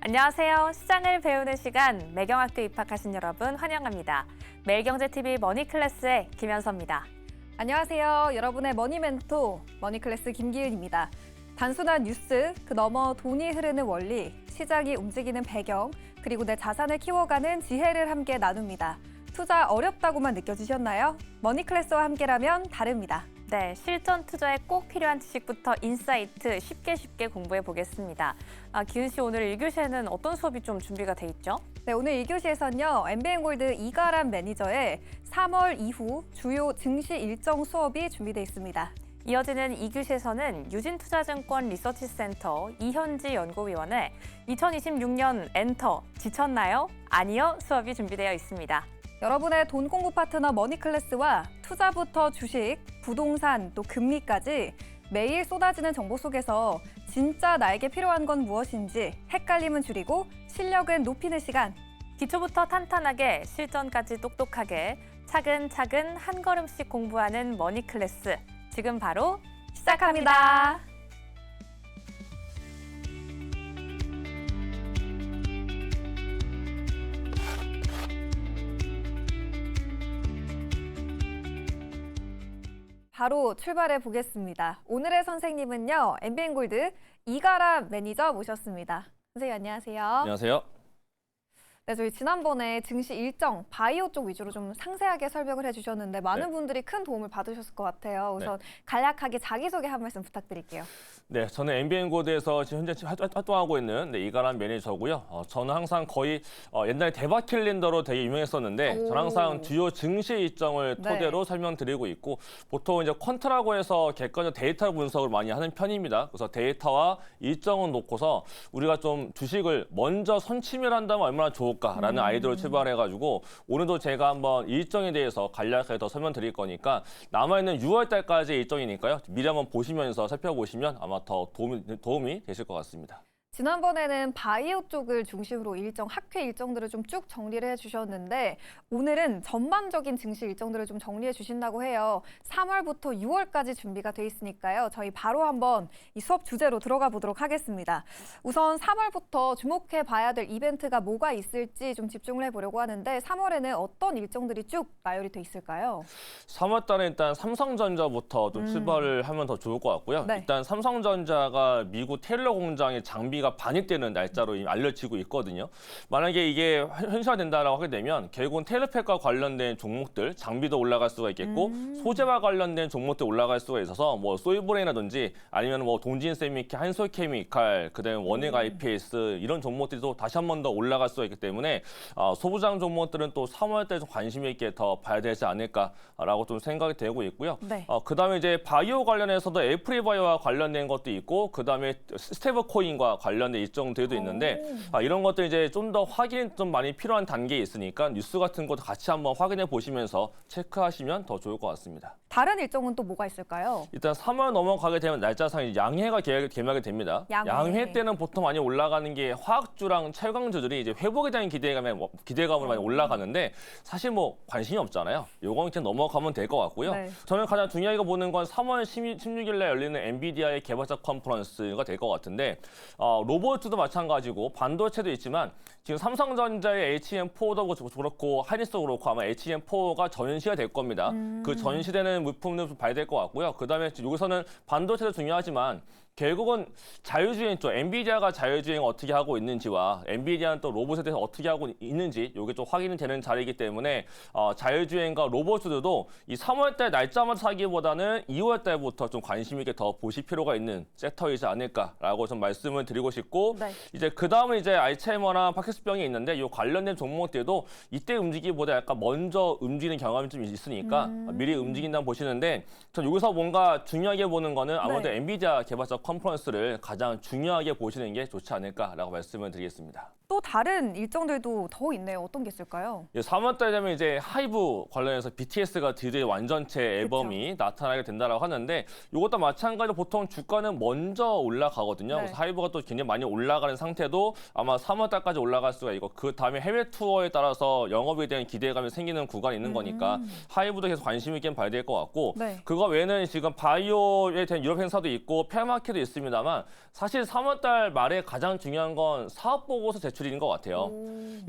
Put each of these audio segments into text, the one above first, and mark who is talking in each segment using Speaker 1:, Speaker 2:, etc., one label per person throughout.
Speaker 1: 안녕하세요. 시장을 배우는 시간 매경학교 입학하신 여러분 환영합니다. 매일경제TV 머니클래스의 김현서입니다.
Speaker 2: 안녕하세요. 여러분의 머니 멘토 머니클래스 김기은입니다. 단순한 뉴스, 그 너머 돈이 흐르는 원리, 시장이 움직이는 배경, 그리고 내 자산을 키워가는 지혜를 함께 나눕니다. 투자 어렵다고만 느껴지셨나요? 머니클래스와 함께라면 다릅니다.
Speaker 1: 네, 실전 투자에 꼭 필요한 지식부터 인사이트 쉽게 공부해 보겠습니다. 기은 씨, 오늘 1교시에는 어떤 수업이 좀 준비가 돼 있죠?
Speaker 2: 네, 오늘 2교시에서는요. MBN골드 이가람 매니저의 3월 이후 주요 증시 일정 수업이 준비되어 있습니다.
Speaker 1: 이어지는 2교시에서는 유진투자증권 리서치센터 이현지 연구위원의 2026년 엔터 지쳤나요? 아니요 수업이 준비되어 있습니다.
Speaker 2: 여러분의 돈 공부 파트너 머니클래스와 투자부터 주식, 부동산, 또 금리까지 매일 쏟아지는 정보 속에서 진짜 나에게 필요한 건 무엇인지 헷갈림은 줄이고 실력은 높이는 시간.
Speaker 1: 기초부터 탄탄하게 실전까지 똑똑하게 차근차근 한 걸음씩 공부하는 머니클래스. 지금 바로 시작합니다.
Speaker 2: 바로 출발해 보겠습니다. 오늘의 선생님은요. MBN골드 이가람 매니저 모셨습니다. 선생님 안녕하세요.
Speaker 3: 안녕하세요.
Speaker 2: 네, 저희 지난번에 증시 일정, 바이오 쪽 위주로 좀 상세하게 설명을 해주셨는데 많은 분들이 큰 도움을 받으셨을 것 같아요. 우선 간략하게 자기소개 한 말씀 부탁드릴게요.
Speaker 3: 네, 저는 MBN골드에서 지금 현재 활동하고 있는 이가람 매니저고요. 저는 항상 거의 옛날에 대박 캘린더로 되게 유명했었는데 저는 항상 주요 증시 일정을 토대로 설명드리고 있고 보통 이제 퀀트라고 해서 객관적 데이터 분석을 많이 하는 편입니다. 그래서 데이터와 일정을 놓고서 우리가 좀 주식을 먼저 선침을 한다면 얼마나 좋을까라는 아이디어를 출발해가지고 오늘도 제가 한번 일정에 대해서 간략하게 더 설명드릴 거니까 남아있는 6월 달까지 일정이니까요. 미리 한번 보시면서 살펴보시면 아마 더 도움이 되실 것 같습니다.
Speaker 2: 지난번에는 바이오 쪽을 중심으로 학회 일정들을 좀 쭉 정리를 해주셨는데 오늘은 전반적인 증시 일정들을 좀 정리해 주신다고 해요. 3월부터 6월까지 준비가 돼 있으니까요. 저희 바로 한번 이 수업 주제로 들어가 보도록 하겠습니다. 우선 3월부터 주목해 봐야 될 이벤트가 뭐가 있을지 좀 집중을 해보려고 하는데 3월에는 어떤 일정들이 쭉 나열이 돼 있을까요?
Speaker 3: 3월 달에 일단 삼성전자부터 좀 출발을 하면 더 좋을 것 같고요.
Speaker 2: 네.
Speaker 3: 일단 삼성전자가 미국 테일러 공장의 장비가 반입되는 날짜로 이미 알려지고 있거든요. 만약에 이게 현실화된다라고 하게 되면 결국은 테일러팩과 관련된 종목들, 장비도 올라갈 수가 있겠고 소재와 관련된 종목도 올라갈 수가 있어서 뭐 소이브레이라든지 아니면 뭐 동진세미케, 한솔케미칼, 그다음에 원액 IPS 이런 종목들도 다시 한 번 더 올라갈 수가 있기 때문에 소부장 종목들은 또 3월 때 좀 관심 있게 더 봐야 되지 않을까라고 좀 생각이 되고 있고요.
Speaker 2: 네.
Speaker 3: 그다음에 이제 바이오 관련해서도 에프리바이오와 관련된 것도 있고 그다음에 스테이블코인과 관련된 일정들도 있는데 이런 것들 이제 좀 더 확인 좀 많이 필요한 단계에 있으니까 뉴스 같은 것도 같이 한번 확인해 보시면서 체크하시면 더 좋을 것 같습니다.
Speaker 2: 다른 일정은 또 뭐가 있을까요?
Speaker 3: 일단 3월 넘어가게 되면 날짜상 양회가 개막이 됩니다. 양회 때는 보통 많이 올라가는 게 화학주랑 철강주들이 이제 회복에 대한 기대감을 많이 올라가는데 사실 뭐 관심이 없잖아요. 요건 그냥 넘어가면 될 것 같고요.
Speaker 2: 네.
Speaker 3: 저는 가장 중요하게 보는 건 3월 16일 날 열리는 엔비디아의 개발자 컨퍼런스가 될 것 같은데 로봇도 마찬가지고 반도체도 있지만 지금 삼성전자의 HM4도 그렇고 하이닉스도 그렇고 아마 HM4가 전시가 될 겁니다. 그 전시되는 물품을 좀 봐야 될 것 같고요. 그다음에 여기서는 반도체도 중요하지만 결국은 자율주행 쪽, 엔비디아가 자율주행을 어떻게 하고 있는지와 엔비디아는 또 로봇에 대해서 어떻게 하고 있는지 이게 좀 확인이 되는 자리이기 때문에 자율주행과 로봇들도 이 3월 달 날짜만 사기보다는 2월 달부터 좀 관심 있게 더 보실 필요가 있는 섹터이지 않을까라고 좀 말씀을 드리고 싶고 이제 그 다음은 이제 알츠하이머나 파킨슨병이 있는데 이 관련된 종목들도 이때 움직이기보다 약간 먼저 움직이는 경험이 좀 있으니까 미리 움직인다고 보시는데 전 여기서 뭔가 중요하게 보는 거는 아무래도 엔비디아 개발자 컨퍼런스를 가장 중요하게 보시는 게 좋지 않을까라고 말씀을 드리겠습니다.
Speaker 2: 또 다른 일정들도 더 있네요. 어떤 게 있을까요?
Speaker 3: 3월 달 되면 이제 하이브 관련해서 BTS가 드디어 완전체 앨범이 나타나게 된다라고 하는데 이것도 마찬가지로 보통 주가는 먼저 올라가거든요. 그래서 하이브가 또 굉장히 많이 올라가는 상태도 아마 3월 달까지 올라갈 수가 있고 그 다음에 해외 투어에 따라서 영업에 대한 기대감이 생기는 구간이 있는 거니까 하이브도 계속 관심 있게 봐야 될 것 같고
Speaker 2: 네.
Speaker 3: 그거 외에는 지금 바이오에 대한 유럽 행사도 있고 페어마켓도 있습니다만 사실 3월 달 말에 가장 중요한 건 사업 보고서 제출인 것 같아요.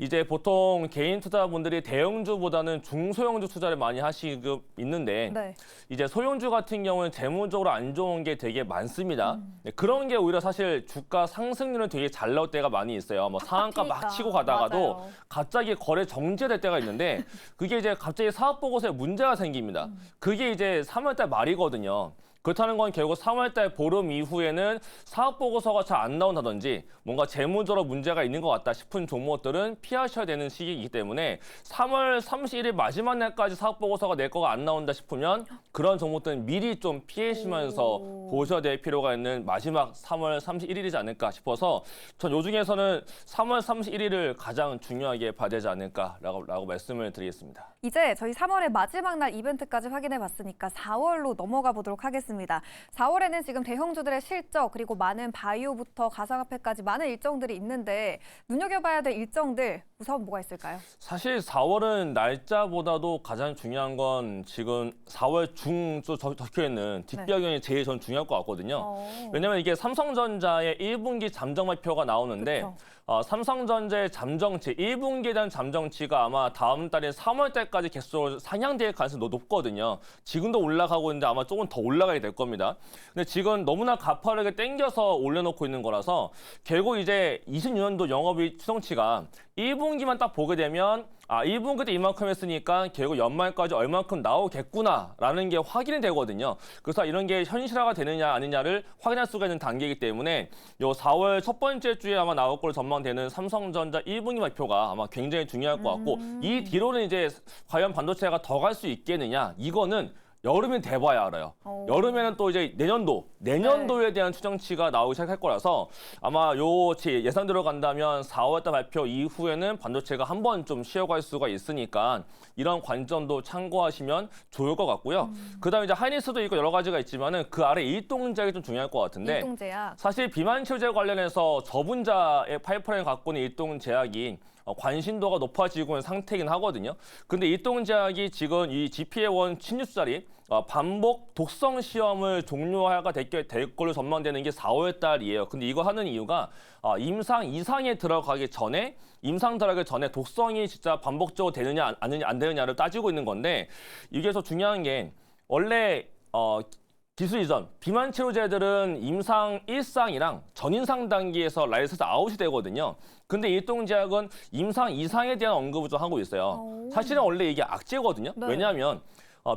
Speaker 3: 이제 보통 개인 투자분들이 대형주보다는 중소형주 투자를 많이 하시고 있는데
Speaker 2: 네.
Speaker 3: 이제 소형주 같은 경우는 재무적으로 안 좋은 게 되게 많습니다. 네, 그런 게 오히려 사실 주가 상승률은 되게 잘 나올 때가 많이 있어요. 뭐 상한가 막
Speaker 2: 튀니까.
Speaker 3: 치고 가다가도
Speaker 2: 맞아요.
Speaker 3: 갑자기 거래 정지될 때가 있는데 그게 이제 갑자기 사업 보고서에 문제가 생깁니다. 그게 이제 3월 달 말이거든요. 그렇다는 건 결국 3월 달 보름 이후에는 사업 보고서가 잘 안 나온다든지 뭔가 재무적으로 문제가 있는 것 같다 싶은 종목들은 피하셔야 되는 시기이기 때문에 3월 31일 마지막 날까지 사업 보고서가 내 거가 안 나온다 싶으면 그런 종목들은 미리 좀 피하시면서 보셔야 될 필요가 있는 마지막 3월 31일이지 않을까 싶어서 전 요 중에서는 3월 31일을 가장 중요하게 봐야 되지 않을까라고 말씀을 드리겠습니다.
Speaker 2: 이제 저희 3월의 마지막 날 이벤트까지 확인해 봤으니까 4월로 넘어가 보도록 하겠습니다. 4월에는 지금 대형주들의 실적 그리고 많은 바이오부터 가상화폐까지 많은 일정들이 있는데 눈여겨봐야 될 일정들 우선 뭐가 있을까요?
Speaker 3: 사실 4월은 날짜보다도 가장 중요한 건 지금 4월 중도 적혀있는 뒷배경이 제일 전 중요할 것 같거든요. 왜냐면 이게 삼성전자의 1분기 잠정 발표가 나오는데
Speaker 2: 그쵸.
Speaker 3: 삼성전자의 잠정치, 1분기에 대한 잠정치가 아마 다음 달인 3월 달까지 계속 상향될 가능성이 높거든요. 지금도 올라가고 있는데 아마 조금 더 올라가게 될 겁니다. 근데 지금 너무나 가파르게 땡겨서 올려놓고 있는 거라서 결국 이제 26년도 영업이익 추정치가 1분기만 딱 보게 되면 1분기 때 이만큼 했으니까 결국 연말까지 얼만큼 나오겠구나라는 게 확인이 되거든요. 그래서 이런 게 현실화가 되느냐 아니냐를 확인할 수가 있는 단계이기 때문에 요 4월 첫 번째 주에 아마 나올 걸로 전망되는 삼성전자 1분기 발표가 아마 굉장히 중요할 것 같고 이 뒤로는 이제 과연 반도체가 더 갈 수 있겠느냐 이거는 여름엔 돼봐야 알아요. 여름에는 또 이제 내년도에 대한 추정치가 나오기 시작할 거라서 아마 제 예상대로 간다면 4월달 발표 이후에는 반도체가 한 번 좀 쉬어갈 수가 있으니까 이런 관점도 참고하시면 좋을 것 같고요. 그다음에 이제 하이닉스도 있고 여러 가지가 있지만은 그 아래 일동제약이 좀 중요할 것 같은데
Speaker 2: 일동제약.
Speaker 3: 사실 비만 치료제 관련해서 저분자의 파이프라인 갖고 있는 일동제약이 관심도가 높아지고 있는 상태이긴 하거든요. 근데 일동제약이 지금 이 GPA1 침입자리 반복 독성 시험을 종료하가 될 걸로 전망되는 게 4월 달이에요. 근데 이거 하는 이유가 임상 이상에 들어가기 전에 임상 들어가기 전에 독성이 진짜 반복적으로 되느냐 안 되느냐를 따지고 있는 건데 이게 더 중요한 게 원래 기술 이전, 비만 치료제들은 임상 1상이랑 전임상 단계에서 라이센스 아웃이 되거든요. 근데 일동제약은 임상 2상에 대한 언급을 좀 하고 있어요. 사실은 원래 이게 악재거든요.
Speaker 2: 네. 왜냐하면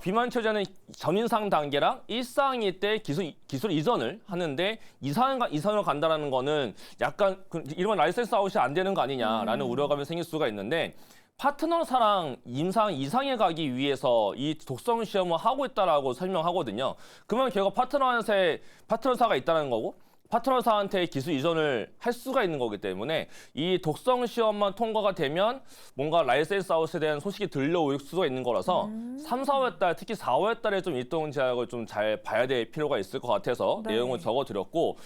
Speaker 3: 비만 치료제는 전임상 단계랑 1상일 때 기술 이전을 하는데 이상으로 간다는 거는 약간 이러면 라이센스 아웃이 안 되는 거 아니냐라는 우려감이 생길 수가 있는데 파트너사랑 임상 이상에 가기 위해서 이 독성 시험을 하고 있다라고 설명하거든요. 그러면 결국 파트너사가 있다는 거고 파트너사한테 기술 이전을 할 수가 있는 거기 때문에 이 독성 시험만 통과가 되면 뭔가 라이센스 아웃에 대한 소식이 들려올 수가 있는 거라서 3, 4월 달, 특히 4월 달에 좀 일동제약을 좀 잘 봐야 될 필요가 있을 것 같아서
Speaker 2: 네.
Speaker 3: 내용을 적어드렸고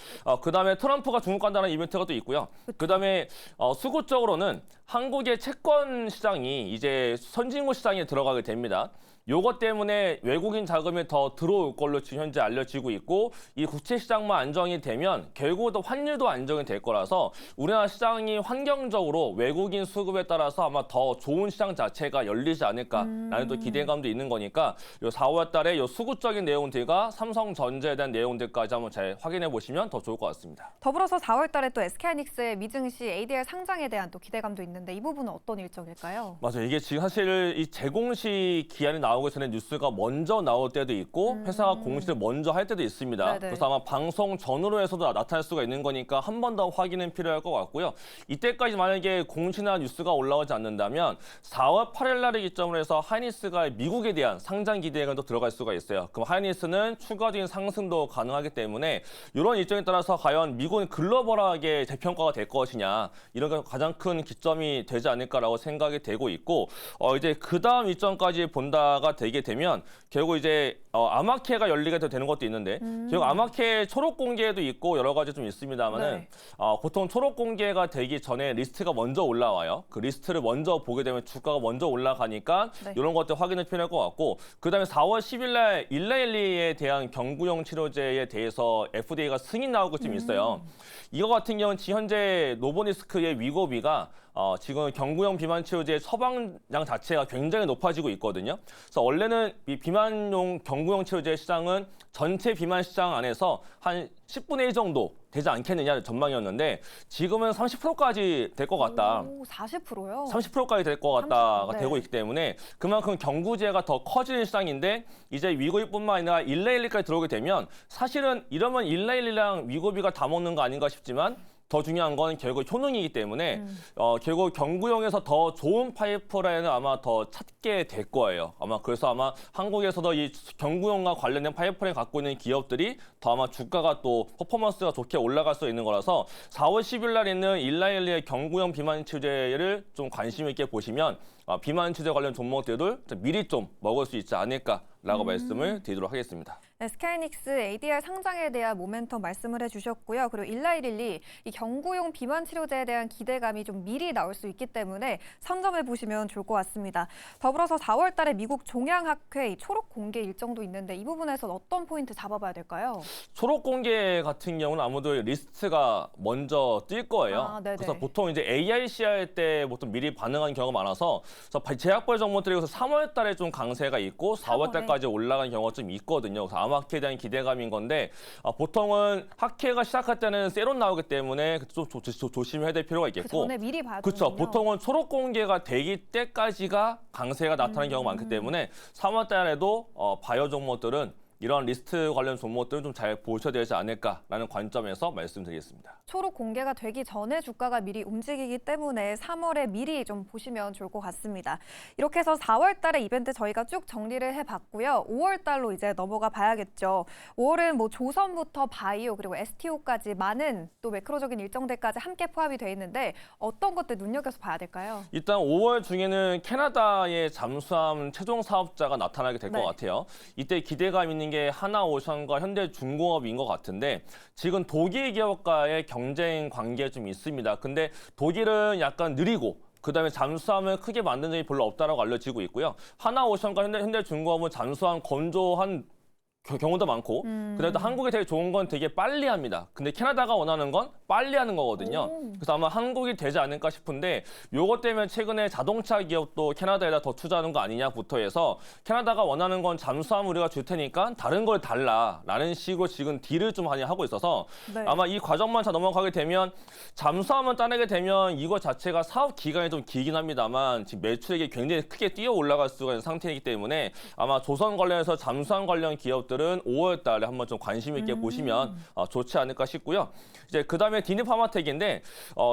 Speaker 3: 그다음에 트럼프가 중국 간다는 이벤트가 또 있고요. 그다음에 수급적으로는 한국의 채권 시장이 이제 선진국 시장에 들어가게 됩니다. 요것 때문에 외국인 자금이 더 들어올 걸로 지금 현재 알려지고 있고 이 국채 시장만 안정이 되면 결국은 환율도 안정이 될 거라서 우리나라 시장이 환경적으로 외국인 수급에 따라서 아마 더 좋은 시장 자체가 열리지 않을까라는 또 기대감도 있는 거니까 요 4월 달에 요 수급적인 내용들과 삼성전자에 대한 내용들까지 한번 잘 확인해 보시면 더 좋을 것 같습니다.
Speaker 2: 더불어서 4월 달에 또 SK하이닉스의 미증시 ADR 상장에 대한 또 기대감도 있는데 이 부분은 어떤 일정일까요?
Speaker 3: 맞아요. 이게 지금 사실 이 재공시 기한이 나오기 전에 뉴스가 먼저 나올 때도 있고 회사가 공시를 먼저 할 때도 있습니다.
Speaker 2: 네네.
Speaker 3: 그래서 아마 방송 전후로 해서도 나타날 수가 있는 거니까 한 번 더 확인은 필요할 것 같고요. 이때까지 만약에 공시나 뉴스가 올라오지 않는다면 4월 8일 날을 기점으로 해서 하이닉스가 미국에 대한 상장 기대가 또 들어갈 수가 있어요. 그럼 하이닉스는 추가적인 상승도 가능하기 때문에 이런 일정에 따라서 과연 미국은 글로벌하게 재평가가 될 것이냐 이런 게 가장 큰 기점이 되지 않을까라고 생각이 되고 있고 이제 그 다음 일정까지 본다가 5월화가 되게 되면 결국 이제 아마케가 열리게 되는 것도 있는데 결국 아마케 초록 공개도 있고 여러 가지 좀 있습니다만은
Speaker 2: 네.
Speaker 3: 보통 초록 공개가 되기 전에 리스트가 먼저 올라와요. 그 리스트를 먼저 보게 되면 주가가 먼저 올라가니까
Speaker 2: 네.
Speaker 3: 이런 것들 확인을 필요할 것 같고 그다음에 4월 10일 날 일라일리에 대한 경구용 치료제에 대해서 FDA가 승인 나오고 좀 있어요. 이거 같은 경우는 현재 노보니스크의 위고비가 지금 경구용 비만 치료제의 처방량 자체가 굉장히 높아지고 있거든요. 그래서 원래는 이 비만용 경구용 치료제 시장은 전체 비만 시장 안에서 한 10분의 1 정도 되지 않겠느냐 전망이었는데 지금은 30%까지 될 것 같다.
Speaker 2: 오, 40%요?
Speaker 3: 30%까지 될 것 같다가
Speaker 2: 30%, 네.
Speaker 3: 되고 있기 때문에 그만큼 경구제가 더 커지는 시장인데 이제 위고비뿐만 아니라 일라일리까지 들어오게 되면 사실은 이러면 일라일리랑 위고비가 다 먹는 거 아닌가 싶지만 더 중요한 건 결국 효능이기 때문에 결국 경구용에서 더 좋은 파이프라인을 아마 더 찾게 될 거예요. 아마 그래서 아마 한국에서도 이 경구용과 관련된 파이프라인 갖고 있는 기업들이 더 아마 주가가 또 퍼포먼스가 좋게 올라갈 수 있는 거라서 4월 10일 날 있는 일라일리의 경구용 비만 치료제를 좀 관심 있게 보시면 비만 치료제 관련 종목들을 미리 좀 먹을 수 있지 않을까라고 말씀을 드리도록 하겠습니다.
Speaker 2: 네, 스카이닉스 ADR 상장에 대한 모멘텀 말씀을 해주셨고요. 그리고 일라일리 이 경구용 비만 치료제에 대한 기대감이 좀 미리 나올 수 있기 때문에 선점해 보시면 좋을 것 같습니다. 더불어서 4월 달에 미국 종양학회 이 초록 공개 일정도 있는데 이 부분에서는 어떤 포인트 잡아봐야 될까요?
Speaker 3: 초록 공개 같은 경우는 아무래도 리스트가 먼저 뜰 거예요.
Speaker 2: 네네.
Speaker 3: 그래서 보통 이제 AIC 할 때 보통 미리 반응하는 경우가 많아서 제약벌 종목들이 그래서 3월 달에 좀 강세가 있고 4월 달까지 올라간 경우가 좀 있거든요. 그래서 아마케에 대한 기대감인 건데 보통은 학회가 시작할 때는 세론 나오기 때문에 좀 조심해야 될 필요가
Speaker 2: 그
Speaker 3: 있겠고
Speaker 2: 전에 미리 봐야
Speaker 3: 그렇죠.
Speaker 2: 되는군요.
Speaker 3: 보통은 초록 공개가 되기 때까지가 강세가 나타나는 경우가 많기 때문에 3월 달에도 바이오 종목들은 이런 리스트 관련 종목들은 좀 잘 보셔야 되지 않을까라는 관점에서 말씀드리겠습니다.
Speaker 2: 초록 공개가 되기 전에 주가가 미리 움직이기 때문에 3월에 미리 좀 보시면 좋을 것 같습니다. 이렇게 해서 4월 달의 이벤트 저희가 쭉 정리를 해봤고요. 5월 달로 이제 넘어가 봐야겠죠. 5월은 뭐 조선부터 바이오 그리고 STO까지 많은 또 매크로적인 일정들까지 함께 포함이 돼 있는데 어떤 것들 눈여겨서 봐야 될까요?
Speaker 3: 일단 5월 중에는 캐나다의 잠수함 최종 사업자가 나타나게 될 것
Speaker 2: 네.
Speaker 3: 같아요. 이때 기대감 있는 게 하나오션과 현대중공업인 것 같은데 지금 독일 기업과의 경쟁 관계가 좀 있습니다. 근데 독일은 약간 느리고 그다음에 잠수함을 크게 만든 적이 별로 없다라고 알려지고 있고요. 하나오션과 현대중공업은 잠수함 건조한 경우도 많고 그래도 한국이 되게 좋은 건 되게 빨리 합니다. 근데 캐나다가 원하는 건 빨리 하는 거거든요. 그래서 아마 한국이 되지 않을까 싶은데 요것 때문에 최근에 자동차 기업도 캐나다에다 더 투자하는 거 아니냐부터 해서 캐나다가 원하는 건 잠수함 우리가 줄 테니까 다른 걸 달라라는 식으로 지금 딜을 좀 많이 하고 있어서
Speaker 2: 네.
Speaker 3: 아마 이 과정만 잘 넘어가게 되면 잠수함을 따내게 되면 이거 자체가 사업 기간이 좀 길긴 합니다만 지금 매출액이 굉장히 크게 뛰어 올라갈 수가 있는 상태이기 때문에 아마 조선 관련해서 잠수함 관련 기업들은 5월 달에 한번 좀 관심 있게 보시면 좋지 않을까 싶고요. 이제 그다음에 디닙 파마텍인데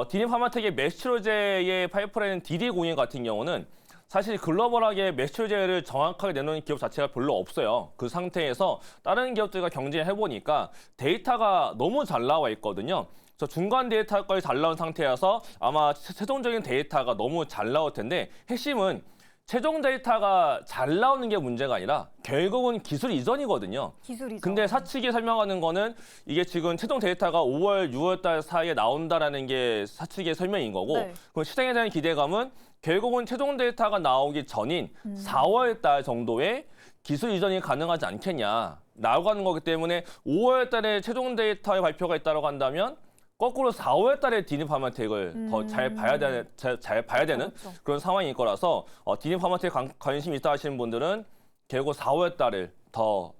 Speaker 3: 디닙 파마텍의 메스치로제의 파이프라인 DD01 같은 경우는 사실 글로벌하게 메스치로제를 정확하게 내놓는 기업 자체가 별로 없어요. 그 상태에서 다른 기업들과 경쟁해 보니까 데이터가 너무 잘 나와 있거든요. 그래서 중간 데이터까지 잘 나온 상태여서 아마 최종적인 데이터가 너무 잘 나올 텐데 핵심은 최종 데이터가 잘 나오는 게 문제가 아니라 결국은 기술 이전이거든요.
Speaker 2: 기술이죠.
Speaker 3: 근데 사측이 설명하는 거는 이게 지금 최종 데이터가 5월, 6월 달 사이에 나온다라는 게 사측의 설명인 거고
Speaker 2: 네.
Speaker 3: 그럼 시장에 대한 기대감은 결국은 최종 데이터가 나오기 전인 4월 달 정도에 기술 이전이 가능하지 않겠냐라고 하는 거기 때문에 5월 달에 최종 데이터의 발표가 있다고 한다면 거꾸로 4월 달에 디닙 파마텍을 더 잘 봐야 되는
Speaker 2: 그렇죠.
Speaker 3: 그런 상황일 거라서 디닙 파마텍 관심 있다 하시는 분들은 결국 4월 달을 더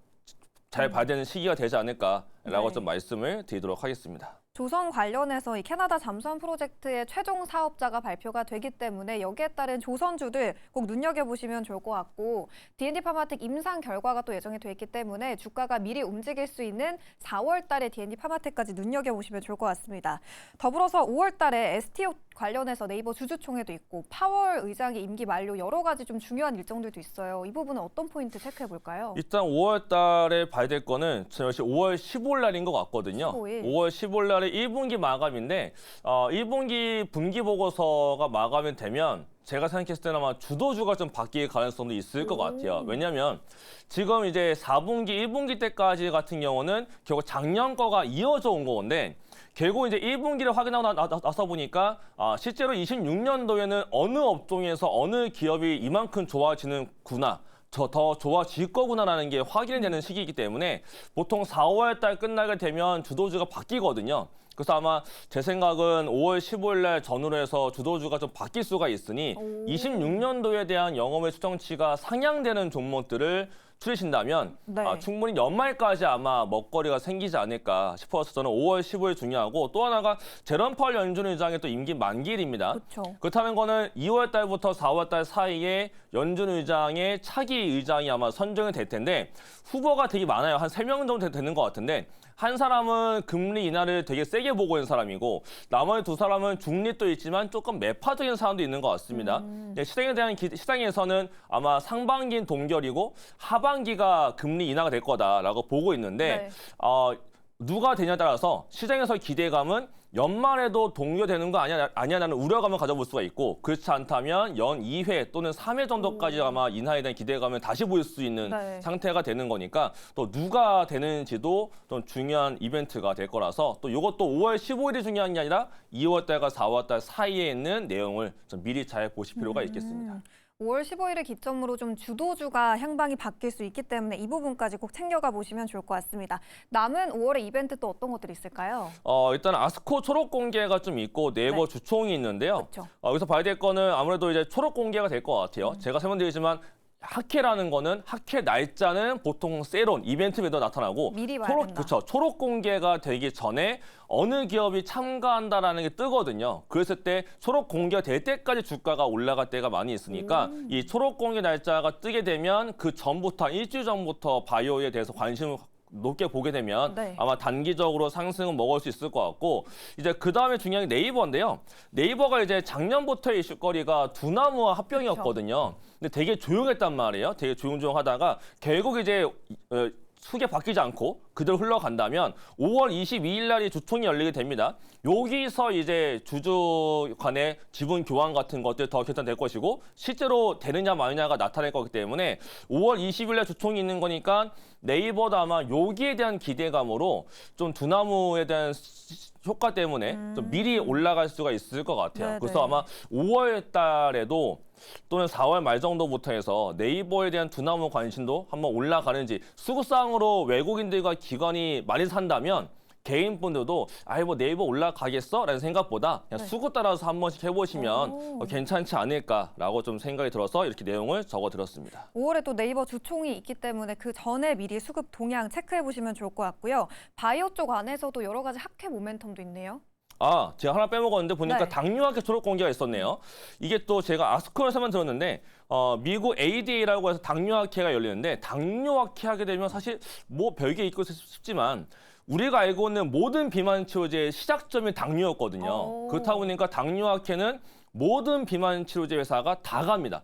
Speaker 3: 잘 봐야 되는 시기가 되지 않을까라고
Speaker 2: 네.
Speaker 3: 좀 말씀을 드리도록 하겠습니다.
Speaker 2: 조선 관련해서 이 캐나다 잠수함 프로젝트의 최종 사업자가 발표가 되기 때문에 여기에 따른 조선주들 꼭 눈여겨보시면 좋을 것 같고 D&D 파마텍 임상 결과가 또 예정이 돼 있기 때문에 주가가 미리 움직일 수 있는 4월 달에 D&D 파마텍까지 눈여겨보시면 좋을 것 같습니다. 더불어서 5월 달에 STO 관련해서 네이버 주주총회도 있고 파월 의장의 임기 만료 여러 가지 좀 중요한 일정들도 있어요. 이 부분은 어떤 포인트 체크해 볼까요?
Speaker 3: 일단 5월 달에 봐야 될 거는 역시 5월 15일 날인 것 같거든요.
Speaker 2: 15일.
Speaker 3: 5월 15일 날에 1분기 마감인데 1분기 분기 보고서가 마감이 되면 제가 생각했을 때는 아마 주도주가 좀 바뀔 가능성도 있을 것 같아요. 왜냐하면 지금 이제 4분기, 1분기 때까지 같은 경우는 결국 작년 거가 이어져 온 건데 결국 이제 1분기를 확인하고 나서 보니까 실제로 26년도에는 어느 업종에서 어느 기업이 이만큼 좋아지는구나. 더 좋아질 거구나라는 게 확인이 되는 시기이기 때문에 보통 4, 5월 달 끝나게 되면 주도주가 바뀌거든요. 그래서 아마 제 생각은 5월 15일 날 전후로 해서 주도주가 좀 바뀔 수가 있으니 26년도에 대한 영업의 추정치가 상향되는 종목들을 추리신다면
Speaker 2: 네.
Speaker 3: 충분히 연말까지 아마 먹거리가 생기지 않을까 싶어서 저는 5월 15일 중요하고 또 하나가 제롬 파월 연준 의장의 또 임기 만기일입니다.
Speaker 2: 그렇죠.
Speaker 3: 그렇다는 거는 2월 달부터 4월 달 사이에 연준 의장의 차기 의장이 아마 선정이 될 텐데 후보가 되게 많아요. 한 3명 정도 되는 것 같은데 한 사람은 금리 인하를 되게 세게 보고 있는 사람이고 나머지 두 사람은 중립도 있지만 조금 매파적인 사람도 있는 것 같습니다. 시장에 대한 시장에서는 아마 상반기는 동결이고 하반기가 금리 인하가 될 거다라고 보고 있는데
Speaker 2: 네.
Speaker 3: 누가 되냐에 따라서 시장에서의 기대감은 연말에도 동결되는 거 아니야라는 우려감을 가져볼 수가 있고 그렇지 않다면 연 2회 또는 3회 정도까지 아마 인하에 대한 기대감을 다시 보일 수 있는
Speaker 2: 네.
Speaker 3: 상태가 되는 거니까 또 누가 되는지도 좀 중요한 이벤트가 될 거라서 또 이것도 5월 15일이 중요한 게 아니라 2월 달과 4월 달 사이에 있는 내용을 좀 미리 잘 보실 필요가 있겠습니다.
Speaker 2: 5월 15일을 기점으로 좀 주도주가 향방이 바뀔 수 있기 때문에 이 부분까지 꼭 챙겨가 보시면 좋을 것 같습니다. 남은 5월의 이벤트 또 어떤 것들이 있을까요?
Speaker 3: 일단 아스코 초록 공개가 좀 있고 네이버
Speaker 2: 네.
Speaker 3: 주총이 있는데요.
Speaker 2: 그렇죠.
Speaker 3: 여기서 봐야 될 거는 아무래도 이제 초록 공개가 될 것 같아요. 제가 설명드리지만 학회라는 거는 학회 날짜는 보통 세론 이벤트에도 나타나고
Speaker 2: 미리 봐야 된다.
Speaker 3: 그렇죠. 초록 공개가 되기 전에 어느 기업이 참가한다라는 게 뜨거든요. 그랬을 때 초록 공개가 될 때까지 주가가 올라갈 때가 많이 있으니까 이 초록 공개 날짜가 뜨게 되면 그 전부터 일주일 전부터 바이오에 대해서 관심을 높게 보게 되면
Speaker 2: 네.
Speaker 3: 아마 단기적으로 상승은 먹을 수 있을 것 같고 이제 그 다음에 중요한 게 네이버인데요. 네이버가 이제 작년부터 이슈거리가 두나무와 합병이었거든요. 근데 되게 조용했단 말이에요. 되게 조용조용하다가 결국 이제 크게 바뀌지 않고 그대로 흘러간다면 5월 22일 날이 주총이 열리게 됩니다. 여기서 이제 주주 간의 지분 교환 같은 것들 더 결정될 것이고 실제로 되느냐 마느냐가 나타날 거기 때문에 5월 20일 날 주총이 있는 거니까 네이버도 아마 여기에 대한 기대감으로 좀 두나무에 대한 효과 때문에 좀 미리 올라갈 수가 있을 것 같아요.
Speaker 2: 네네.
Speaker 3: 그래서 아마 5월 달에도 또는 4월 말 정도부터 해서 네이버에 대한 두나무 관심도 한번 올라가는지 수급상으로 외국인들과 기관이 많이 산다면 개인분들도 뭐 네이버 올라가겠어? 라는 생각보다 그냥
Speaker 2: 네.
Speaker 3: 수급 따라서 한 번씩 해보시면
Speaker 2: 오.
Speaker 3: 괜찮지 않을까라고 좀 생각이 들어서 이렇게 내용을 적어드렸습니다.
Speaker 2: 5월에 또 네이버 주총이 있기 때문에 그 전에 미리 수급 동향 체크해 보시면 좋을 것 같고요. 바이오 쪽 안에서도 여러 가지 학회 모멘텀도 있네요.
Speaker 3: 제가 하나 빼먹었는데 보니까
Speaker 2: 네.
Speaker 3: 당뇨학회 초록 공개가 있었네요. 이게 또 제가 아스코에서만 들었는데 미국 ADA라고 해서 당뇨학회가 열리는데 당뇨학회 하게 되면 사실 뭐 별게 있고 싶지만 우리가 알고 있는 모든 비만 치료제의 시작점이 당뇨였거든요. 그렇다 보니까 당뇨학회는 모든 비만 치료제 회사가 다 갑니다.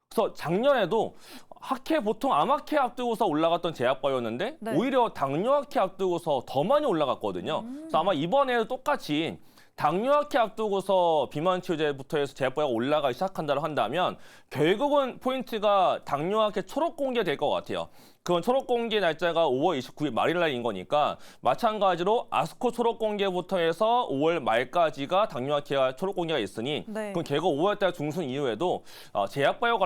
Speaker 3: 그래서 작년에도 학회 보통 암학회 앞두고서 올라갔던 제약바이오였는데
Speaker 2: 네.
Speaker 3: 오히려 당뇨학회 앞두고서 더 많이 올라갔거든요. 그래서 아마 이번에도 똑같이 당뇨학회 앞두고서 비만 치료제부터 해서 제약바이오가 올라가기 시작한다고 한다면 결국은 포인트가 당뇨학회 초록 공개될 것 같아요. 그건 초록 공개 날짜가 5월 29일 말일 날인 거니까 마찬가지로 아스코 초록 공개부터 해서 5월 말까지가 당뇨학회가 초록 공개가 있으니
Speaker 2: 네.
Speaker 3: 그럼 결국 5월 달 중순 이후에도 제약바이오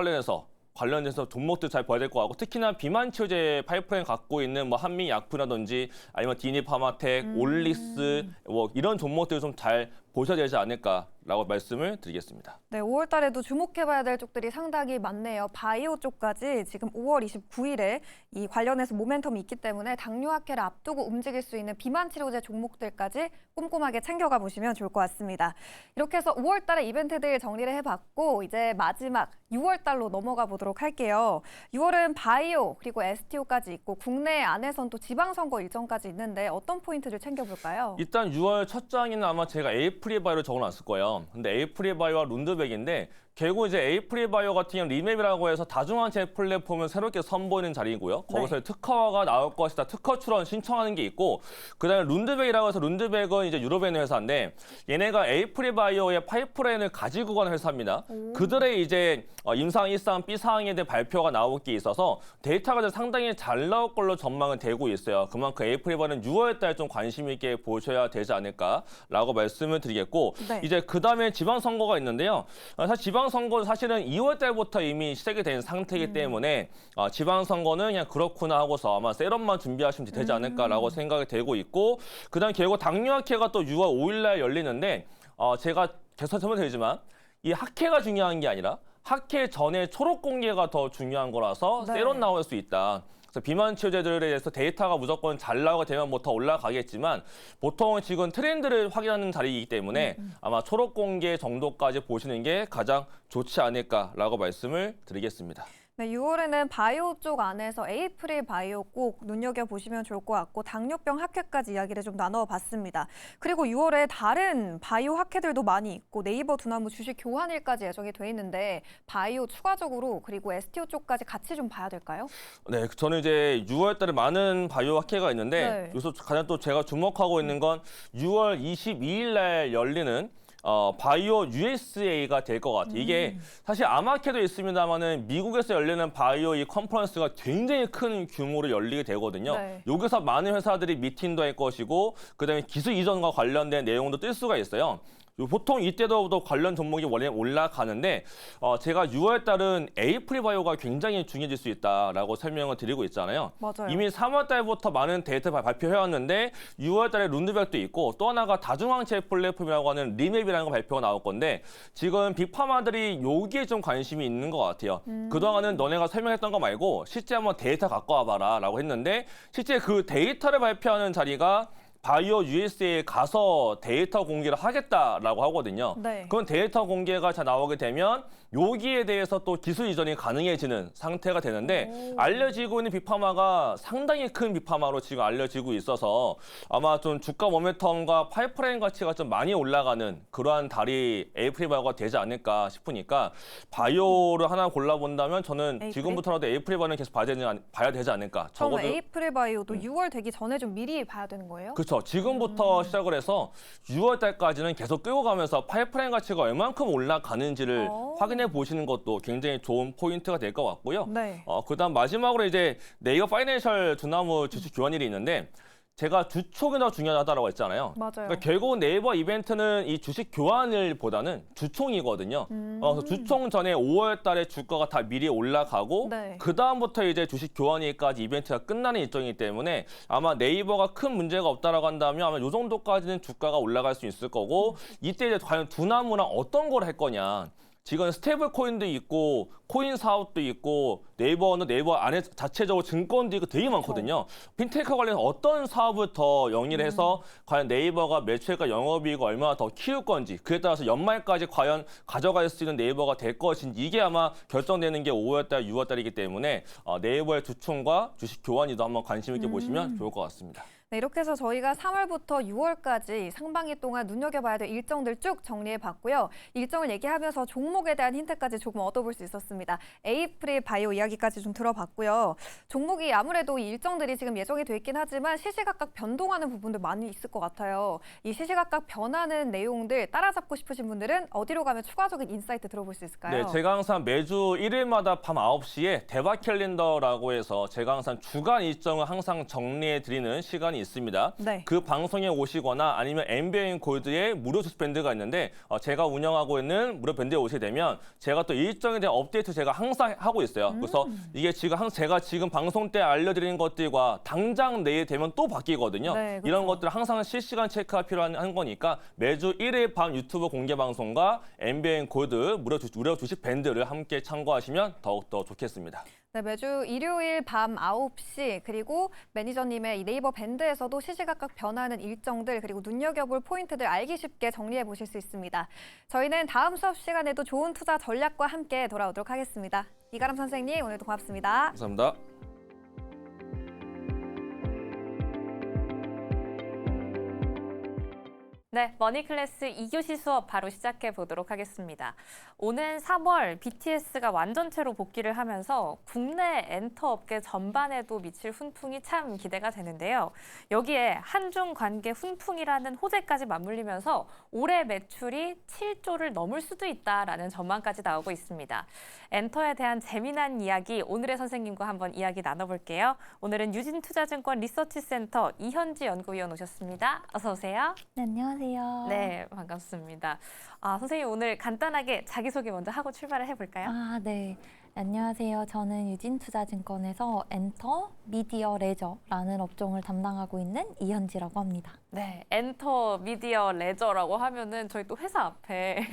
Speaker 3: 관련해서 종목들 잘 봐야 될 것 같고 특히나 비만 치료제 파이프라인 갖고 있는 뭐 한미약품이라든지 아니면 디니파마텍, 올릭스 뭐 이런 종목들 좀 잘 보셔야 되지 않을까라고 말씀을 드리겠습니다.
Speaker 2: 네, 5월 달에도 주목해봐야 될 쪽들이 상당히 많네요. 바이오 쪽까지 지금 5월 29일에 이 관련해서 모멘텀이 있기 때문에 당뇨학회를 앞두고 움직일 수 있는 비만 치료제 종목들까지 꼼꼼하게 챙겨가 보시면 좋을 것 같습니다. 이렇게 해서 5월 달의 이벤트들 정리를 해봤고 이제 마지막 6월 달로 넘어가 보도록 할게요. 6월은 바이오 그리고 STO까지 있고 국내 안에선 또 지방선거 일정까지 있는데 어떤 포인트를 챙겨볼까요?
Speaker 3: 일단 6월 첫 장에는 아마 제가 A 에이프리바이오를 적어놨을 거예요. 근데 에이프리바이오와 룬드백인데 결국 이제 에이프리바이오 같은 경우는 리맵이라고 해서 다중화체 플랫폼을 새롭게 선보이는 자리이고요. 거기서 특허가 나올 것이다. 특허 출원 신청하는 게 있고 그다음에 룬드백이라고 해서 룬드백은 이제 유럽에 있는 회사인데 얘네가 에이프리바이오의 파이프라인을 가지고 가는 회사입니다. 그들의 이제 임상 1사항, B사항에 대해 발표가 나올 게 있어서 데이터가 상당히 잘 나올 걸로 전망은 되고 있어요. 그만큼 에이프리바이오는 6월 달 좀 관심 있게 보셔야 되지 않을까라고 말씀을 드리겠고
Speaker 2: 네.
Speaker 3: 이제 그다음에 지방선거가 있는데요. 사실 지방선거는 사실은 2월 달부터 이미 시작이 된 상태이기 때문에 지방선거는 그냥 그렇구나 하고서 아마 세럼만 준비하시면 되지 않을까라고 생각이 되고 있고 그다음 결국 당뇨학회가 또 6월 5일 날 열리는데 제가 계속 설명드리지만 이 학회가 중요한 게 아니라 학회 전에 초록 공개가 더 중요한 거라서
Speaker 2: 네.
Speaker 3: 세럼 나올 수 있다. 그래서 비만 치료제들에 대해서 데이터가 무조건 잘 나오게 되면 뭐 더 올라가겠지만 보통은 지금 트렌드를 확인하는 자리이기 때문에 아마 초록 공개 정도까지 보시는 게 가장 좋지 않을까라고 말씀을 드리겠습니다.
Speaker 2: 네, 6월에는 바이오 쪽 안에서 에이프릴 바이오 꼭 눈여겨보시면 좋을 것 같고 당뇨병 학회까지 이야기를 좀 나눠봤습니다. 그리고 6월에 다른 바이오 학회들도 많이 있고 네이버 두나무 주식 교환일까지 예정이 돼 있는데 바이오 추가적으로 그리고 STO 쪽까지 같이 좀 봐야 될까요?
Speaker 3: 네, 저는 이제 6월 달에 많은 바이오 학회가 있는데
Speaker 2: 네.
Speaker 3: 여기서 가장 또 제가 주목하고 있는 건 6월 22일 날 열리는 바이오 USA가 될 것 같아요. 이게 사실 아마케도 있습니다만은 미국에서 열리는 바이오 이 컨퍼런스가 굉장히 큰 규모로 열리게 되거든요.
Speaker 2: 네.
Speaker 3: 여기서 많은 회사들이 미팅도 할 것이고 그다음에 기술 이전과 관련된 내용도 뜰 수가 있어요. 보통 이때도 관련 종목이 원래 올라가는데 제가 6월 달은 에이프리바이오가 굉장히 중요해질 수 있다라고 설명을 드리고 있잖아요.
Speaker 2: 맞아요.
Speaker 3: 이미 3월 달부터 많은 데이터 발표해왔는데 6월 달에 룬드백도 있고 또 하나가 다중항체 플랫폼이라고 하는 리맵이라는 거 발표가 나올 건데 지금 빅파마들이 여기에 좀 관심이 있는 것 같아요. 그동안은 너네가 설명했던 거 말고 실제 한번 데이터 갖고 와봐라 라고 했는데 실제 그 데이터를 발표하는 자리가 바이오 USA에 가서 데이터 공개를 하겠다라고 하거든요.
Speaker 2: 네.
Speaker 3: 그건 데이터 공개가 잘 나오게 되면 여기에 대해서 또 기술 이전이 가능해지는 상태가 되는데 알려지고 있는 빅파마가 상당히 큰 빅파마로 지금 알려지고 있어서 아마 좀 주가 모멘텀과 파이프라인 가치가 좀 많이 올라가는 그러한 달이 에이프리바이오가 되지 않을까 싶으니까 바이오를 하나 골라본다면 저는
Speaker 2: 에이프릴?
Speaker 3: 지금부터라도 에이프리바이오는 계속 봐야 되지 않을까.
Speaker 2: 그럼 에이프릴 바이오도 6월 되기 전에 좀 미리 봐야 되는 거예요?
Speaker 3: 그렇죠. 지금부터 시작을 해서 6월 달까지는 계속 끌고 가면서 파이프라인 가치가 얼만큼 올라가는지를 확인해 보시는 것도 굉장히 좋은 포인트가 될 것 같고요.
Speaker 2: 네.
Speaker 3: 그다음 마지막으로 이제 네이버 파이낸셜 두나무 주식 교환일이 있는데 제가 주총이 더 중요하다고 했잖아요.
Speaker 2: 맞아요.
Speaker 3: 그러니까 결국 네이버 이벤트는 이 주식 교환일보다는 주총이거든요. 그래서 주총 전에 5월 달에 주가가 다 미리 올라가고
Speaker 2: 네.
Speaker 3: 그 다음부터 이제 주식 교환일까지 이벤트가 끝나는 일정이기 때문에 아마 네이버가 큰 문제가 없다라고 한다면 아마 이 정도까지는 주가가 올라갈 수 있을 거고 이때 이제 과연 두나무랑 어떤 걸 할 거냐. 지금 스테이블 코인도 있고 코인 사업도 있고 네이버는 네이버 안에 자체적으로 증권도 있고 되게 많거든요. 핀테크 관련해서 어떤 사업을 더 영위를 해서 과연 네이버가 매출과 영업이익을 얼마나 더 키울 건지 그에 따라서 연말까지 과연 가져갈 수 있는 네이버가 될 것인지 이게 아마 결정되는 게 5월 달, 6월 달이기 때문에 네이버의 주총과 주식 교환이도 한번 관심 있게 보시면 좋을 것 같습니다.
Speaker 2: 네, 이렇게 해서 저희가 3월부터 6월까지 상반기 동안 눈여겨봐야 될 일정들 쭉 정리해봤고요. 일정을 얘기하면서 종목에 대한 힌트까지 조금 얻어볼 수 있었습니다. 에이프릴 바이오 이야기까지 좀 들어봤고요. 종목이 아무래도 이 일정들이 지금 예정이 돼 있긴 하지만 시시각각 변동하는 부분들 많이 있을 것 같아요. 이 시시각각 변하는 내용들 따라잡고 싶으신 분들은 어디로 가면 추가적인 인사이트 들어볼 수 있을까요?
Speaker 3: 네, 제가 항상 매주 일요일마다 밤 9시에 대박 캘린더라고 해서 제가 항상 주간 일정을 항상 정리해드리는 시간이 있습니다.
Speaker 2: 네.
Speaker 3: 그 방송에 오시거나 아니면 MBN 골드의 무료 주식 밴드가 있는데 제가 운영하고 있는 무료 밴드에 오시게 되면 제가 또 일정에 대한 업데이트 제가 항상 하고 있어요. 그래서 이게 지금 제가 지금 방송 때 알려드리는 것들과 당장 내일 되면 또 바뀌거든요.
Speaker 2: 네, 그렇죠.
Speaker 3: 이런 것들 항상 실시간 체크가 필요한 거니까 매주 일요일 밤 유튜브 공개 방송과 MBN 골드 무료 주식 밴드를 함께 참고하시면 더욱더 좋겠습니다.
Speaker 2: 네, 매주 일요일 밤 9시 그리고 매니저님의 이 네이버 밴드에서도 시시각각 변하는 일정들 그리고 눈여겨볼 포인트들 알기 쉽게 정리해 보실 수 있습니다. 저희는 다음 수업 시간에도 좋은 투자 전략과 함께 돌아오도록 하겠습니다. 이가람 선생님 오늘도 고맙습니다.
Speaker 3: 감사합니다.
Speaker 1: 네, 머니클래스 2교시 수업 바로 시작해 보도록 하겠습니다. 오는 3월 BTS가 완전체로 복귀를 하면서 국내 엔터 업계 전반에도 미칠 훈풍이 참 기대가 되는데요. 여기에 한중 관계 훈풍이라는 호재까지 맞물리면서 올해 매출이 7조를 넘을 수도 있다라는 전망까지 나오고 있습니다. 엔터에 대한 재미난 이야기 오늘의 선생님과 한번 이야기 나눠볼게요. 오늘은 유진투자증권 리서치센터 이현지 연구위원 오셨습니다. 어서 오세요.
Speaker 4: 네, 안녕하세요.
Speaker 1: 네, 반갑습니다. 선생님 오늘 간단하게 자기소개 먼저 하고 출발을 해볼까요?
Speaker 4: 네. 안녕하세요. 저는 유진투자증권에서 엔터, 미디어, 레저라는 업종을 담당하고 있는 이현지라고 합니다.
Speaker 1: 네, 엔터, 미디어, 레저라고 하면은 저희 또 회사 앞에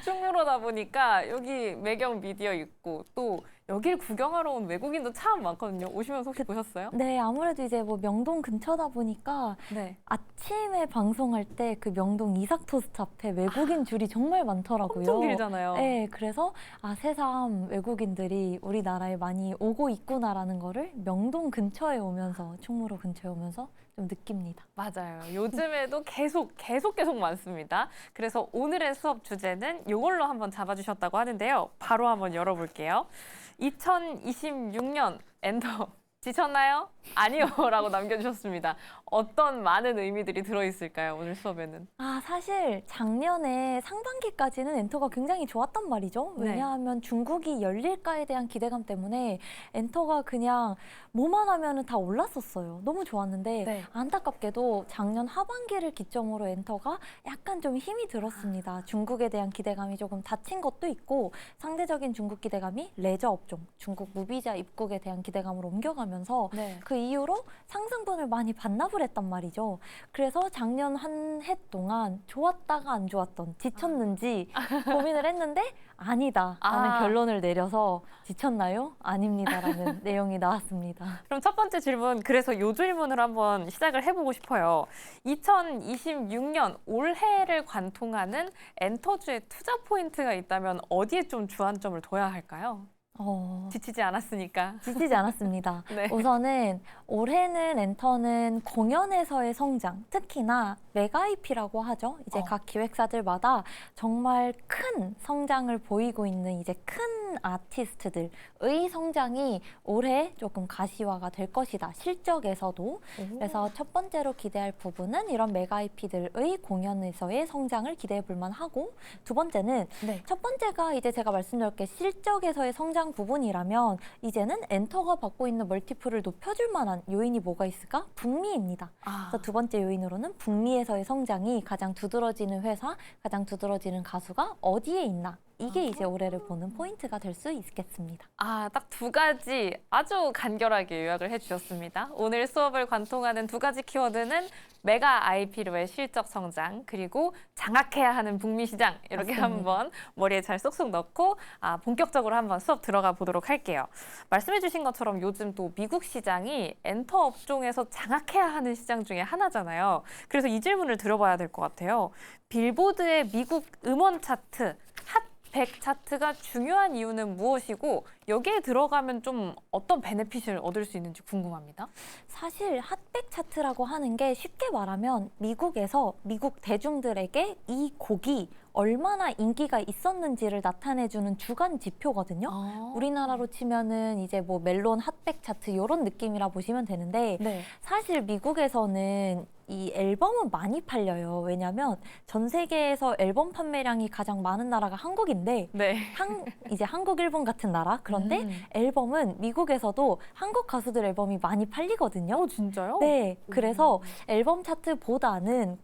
Speaker 1: 충무로다 보니까 여기 매경 미디어 있고 또 여길 구경하러 온 외국인도 참 많거든요. 오시면서 혹시 보셨어요?
Speaker 4: 네, 아무래도 이제 뭐 명동 근처다 보니까
Speaker 1: 네.
Speaker 4: 아침에 방송할 때 그 명동 이삭토스트 앞에 외국인 줄이 정말 많더라고요.
Speaker 1: 엄청 길잖아요.
Speaker 4: 네, 그래서 새삼 외국인들이 우리나라에 많이 오고 있구나라는 거를 명동 근처에 오면서, 충무로 근처에 오면서 좀 느낍니다.
Speaker 1: 맞아요. 요즘에도 계속 많습니다. 그래서 오늘의 수업 주제는 이걸로 한번 잡아주셨다고 하는데요. 바로 한번 열어볼게요. 2026년 엔터 지쳤나요? 아니요 라고 남겨주셨습니다. 어떤 많은 의미들이 들어있을까요? 오늘 수업에는.
Speaker 4: 사실 작년에 상반기까지는 엔터가 굉장히 좋았단 말이죠.
Speaker 1: 네.
Speaker 4: 왜냐하면 중국이 열릴까에 대한 기대감 때문에 엔터가 그냥 뭐만 하면은 다 올랐었어요. 너무 좋았는데
Speaker 1: 네.
Speaker 4: 안타깝게도 작년 하반기를 기점으로 엔터가 약간 좀 힘이 들었습니다. 중국에 대한 기대감이 조금 닫힌 것도 있고 상대적인 중국 기대감이 레저 업종, 중국 무비자 입국에 대한 기대감으로 옮겨가면서
Speaker 1: 네.
Speaker 4: 그 이후로 상승분을 많이 반납을 했단 말이죠. 그래서 작년 한 해 동안 좋았다가 안 좋았던, 지쳤는지 고민을 했는데 아니다라는 결론을 내려서 지쳤나요? 아닙니다라는 내용이 나왔습니다.
Speaker 1: 그럼 첫 번째 질문, 그래서 이 질문을 한번 시작을 해보고 싶어요. 2026년 올해를 관통하는 엔터주의 투자 포인트가 있다면 어디에 좀 주안점을 둬야 할까요? 지치지 않았으니까.
Speaker 4: 지치지 않았습니다.
Speaker 1: 네.
Speaker 4: 우선은 올해는 엔터는 공연에서의 성장, 특히나 메가 IP라고 하죠. 이제 각 기획사들마다 정말 큰 성장을 보이고 있는 이제 큰 아티스트들의 성장이 올해 조금 가시화가 될 것이다. 실적에서도. 그래서 첫 번째로 기대할 부분은 이런 메가 IP들의 공연에서의 성장을 기대해 볼 만하고, 두 번째는
Speaker 1: 네.
Speaker 4: 첫 번째가 이제 제가 말씀드렸게 실적에서의 성장 부분이라면 이제는 엔터가 받고 있는 멀티플을 높여줄 만한 요인이 뭐가 있을까? 북미입니다. 그래서 두 번째 요인으로는 북미에서의 성장이 가장 두드러지는 회사, 가장 두드러지는 가수가 어디에 있나? 이게 이제 올해를 보는 포인트가 될 수 있겠습니다.
Speaker 1: 딱 두 가지 아주 간결하게 요약을 해주셨습니다. 오늘 수업을 관통하는 두 가지 키워드는 메가 IP로의 실적 성장, 그리고 장악해야 하는 북미 시장, 이렇게
Speaker 4: 맞습니다.
Speaker 1: 한번 머리에 잘 쏙쏙 넣고 본격적으로 한번 수업 들어가 보도록 할게요. 말씀해 주신 것처럼 요즘 또 미국 시장이 엔터 업종에서 장악해야 하는 시장 중에 하나잖아요. 그래서 이 질문을 드려봐야 될 것 같아요. 빌보드의 미국 음원 차트, 핫 100 차트가 중요한 이유는 무엇이고 여기에 들어가면 좀 어떤 베네핏을 얻을 수 있는지 궁금합니다.
Speaker 4: 사실 핫백 차트라고 하는 게 쉽게 말하면 미국에서 미국 대중들에게 이 곡이 얼마나 인기가 있었는지를 나타내주는 주간 지표거든요. 우리나라로 치면은 이제 뭐 멜론 핫백 차트 이런 느낌이라 보시면 되는데
Speaker 1: 네.
Speaker 4: 사실 미국에서는 이 앨범은 많이 팔려요. 왜냐하면 전 세계에서 앨범 판매량이 가장 많은 나라가 한국인데
Speaker 1: 네.
Speaker 4: 이제 한국, 일본 같은 나라. 그런데 앨범은 미국에서도 한국 가수들 앨범이 많이 팔리거든요.
Speaker 1: 진짜요?
Speaker 4: 네, 그래서 앨범 차트보다는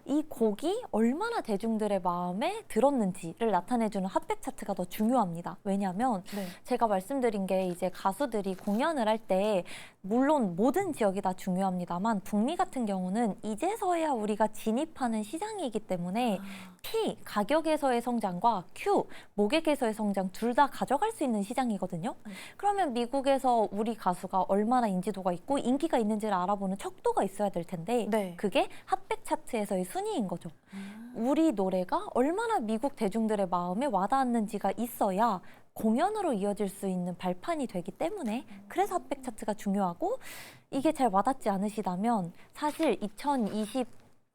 Speaker 4: 이 곡이 얼마나 대중들의 마음에 들었는지를 나타내주는 핫백 차트가 더 중요합니다. 왜냐하면
Speaker 1: 네.
Speaker 4: 제가 말씀드린 게 이제 가수들이 공연을 할 때 물론 모든 지역이 다 중요합니다만 북미 같은 경우는 이제서야 우리가 진입하는 시장이기 때문에 P, 가격에서의 성장과 Q, 모객에서의 성장 둘 다 가져갈 수 있는 시장이거든요. 그러면 미국에서 우리 가수가 얼마나 인지도가 있고 인기가 있는지를 알아보는 척도가 있어야 될 텐데
Speaker 1: 네.
Speaker 4: 그게 핫백 차트에서의 순위인 거죠. 우리 노래가 얼마나 미국 대중들의 마음에 와닿았는지가 있어야 공연으로 이어질 수 있는 발판이 되기 때문에 그래서 핫백 차트가 중요하고, 이게 잘 와닿지 않으시다면 사실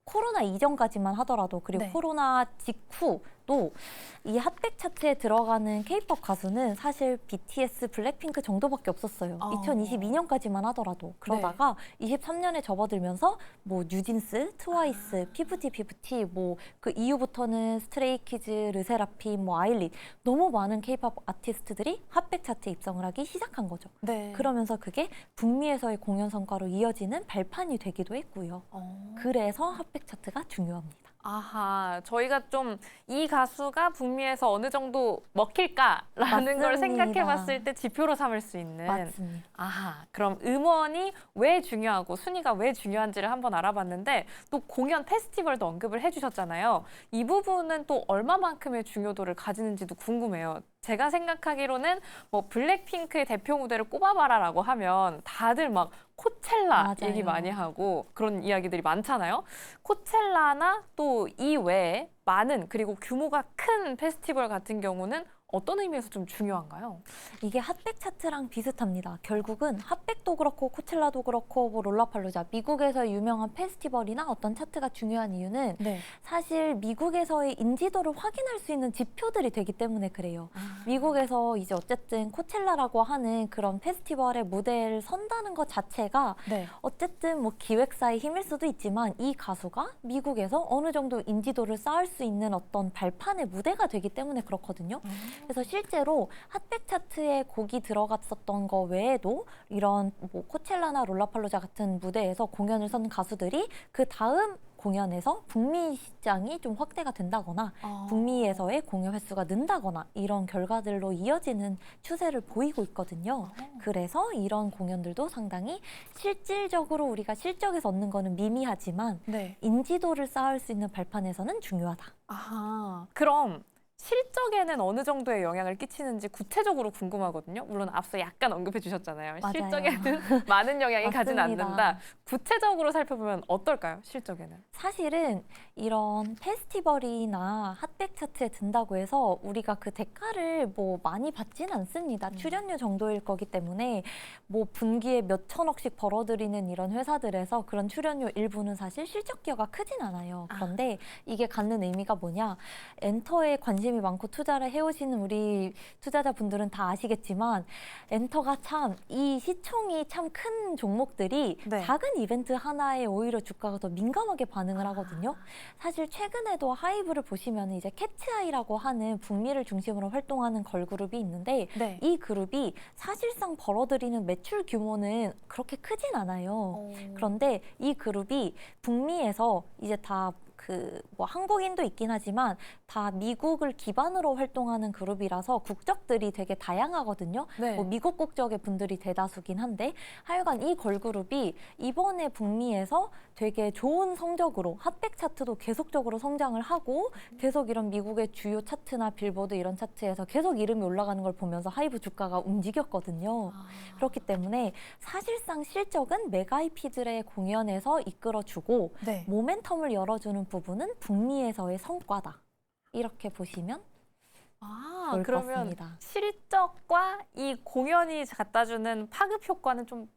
Speaker 4: 코로나 이전까지만 하더라도 그리고
Speaker 2: 네.
Speaker 4: 코로나 직후도 이 핫백 차트에 들어가는 K-pop 가수는 사실 BTS, 블랙핑크 정도밖에 없었어요. 2022년까지만 하더라도. 그러다가 23년에 접어들면서 뭐 뉴진스, 트와이스, 피프티, 뭐 그 이후부터는 스트레이키즈, 르세라핌, 뭐 아일린 너무 많은 K-pop 아티스트들이 핫백 차트에 입성을 하기 시작한 거죠.
Speaker 2: 네.
Speaker 4: 그러면서 그게 북미에서의 공연 성과로 이어지는 발판이 되기도 했고요. 그래서 핫백 차트가 중요합니다.
Speaker 1: 아하, 저희가 좀 이 가수가 북미에서 어느 정도 먹힐까라는 걸
Speaker 4: 맞습니다.
Speaker 1: 생각해 봤을 때 지표로 삼을 수 있는.
Speaker 4: 맞습니다.
Speaker 1: 아하, 그럼 음원이 왜 중요하고 순위가 왜 중요한지를 한번 알아봤는데 또 공연 페스티벌도 언급을 해주셨잖아요. 이 부분은 또 얼마만큼의 중요도를 가지는지도 궁금해요. 제가 생각하기로는 뭐 블랙핑크의 대표 무대를 꼽아봐라라고 하면 다들 막 코첼라
Speaker 4: 맞아요.
Speaker 1: 얘기 많이 하고 그런 이야기들이 많잖아요. 코첼라나 또 이외에 많은 그리고 규모가 큰 페스티벌 같은 경우는 어떤 의미에서 좀 중요한가요?
Speaker 4: 이게 핫백 차트랑 비슷합니다. 결국은 핫백도 그렇고 코첼라도 그렇고 뭐 롤라팔로자 미국에서의 유명한 페스티벌이나 어떤 차트가 중요한 이유는
Speaker 2: 네.
Speaker 4: 사실 미국에서의 인지도를 확인할 수 있는 지표들이 되기 때문에 그래요. 미국에서 이제 어쨌든 코첼라라고 하는 그런 페스티벌의 무대를 선다는 것 자체가
Speaker 2: 네.
Speaker 4: 어쨌든 뭐 기획사의 힘일 수도 있지만 이 가수가 미국에서 어느 정도 인지도를 쌓을 수 있는 어떤 발판의 무대가 되기 때문에 그렇거든요. 그래서 실제로 핫백 차트에 곡이 들어갔었던 거 외에도 이런 뭐 코첼라나 롤라팔로자 같은 무대에서 공연을 선 가수들이 그 다음 공연에서 북미 시장이 좀 확대가 된다거나 북미에서의 공연 횟수가 는다거나 이런 결과들로 이어지는 추세를 보이고 있거든요. 그래서 이런 공연들도 상당히 실질적으로 우리가 실적에서 얻는 거는 미미하지만
Speaker 2: 네.
Speaker 4: 인지도를 쌓을 수 있는 발판에서는 중요하다.
Speaker 1: 아하. 그럼 실적에는 어느 정도의 영향을 끼치는지 구체적으로 궁금하거든요. 물론 앞서 약간 언급해 주셨잖아요.
Speaker 4: 맞아요.
Speaker 1: 실적에는 많은 영향이 가진
Speaker 4: 맞습니다.
Speaker 1: 않는다. 구체적으로 살펴보면 어떨까요? 실적에는.
Speaker 4: 사실은 이런 페스티벌이나 핫백 차트에 든다고 해서 우리가 그 대가를 뭐 많이 받진 않습니다. 출연료 정도일 거기 때문에 뭐 분기에 몇 천억씩 벌어들이는 이런 회사들에서 그런 출연료 일부는 사실 실적 기여가 크진 않아요. 그런데 이게 갖는 의미가 뭐냐? 엔터에 관심이 많고 투자를 해오시는 우리 투자자분들은 다 아시겠지만 엔터가 참 이 시총이 참 큰 종목들이
Speaker 2: 네.
Speaker 4: 작은 이벤트 하나에 오히려 주가가 더 민감하게 반응을 하거든요. 사실 최근에도 하이브를 보시면 이제 캐츠아이라고 하는 북미를 중심으로 활동하는 걸그룹이 있는데
Speaker 2: 네.
Speaker 4: 이 그룹이 사실상 벌어들이는 매출 규모는 그렇게 크진 않아요. 그런데 이 그룹이 북미에서 이제 다 뭐 한국인도 있긴 하지만 다 미국을 기반으로 활동하는 그룹이라서 국적들이 되게 다양하거든요.
Speaker 2: 네.
Speaker 4: 뭐 미국 국적의 분들이 대다수긴 한데 하여간 이 걸그룹이 이번에 북미에서 되게 좋은 성적으로 핫백 차트도 계속적으로 성장을 하고 계속 이런 미국의 주요 차트나 빌보드 이런 차트에서 계속 이름이 올라가는 걸 보면서 하이브 주가가 움직였거든요. 그렇기 때문에 사실상 실적은 메가이피들의 공연에서 이끌어주고
Speaker 2: 네.
Speaker 4: 모멘텀을 열어주는 부분은 북미에서의 성과다. 이렇게 보시면 좋을 것
Speaker 1: 그러면
Speaker 4: 같습니다.
Speaker 1: 실적과 이 공연이 갖다주는 파급 효과는 좀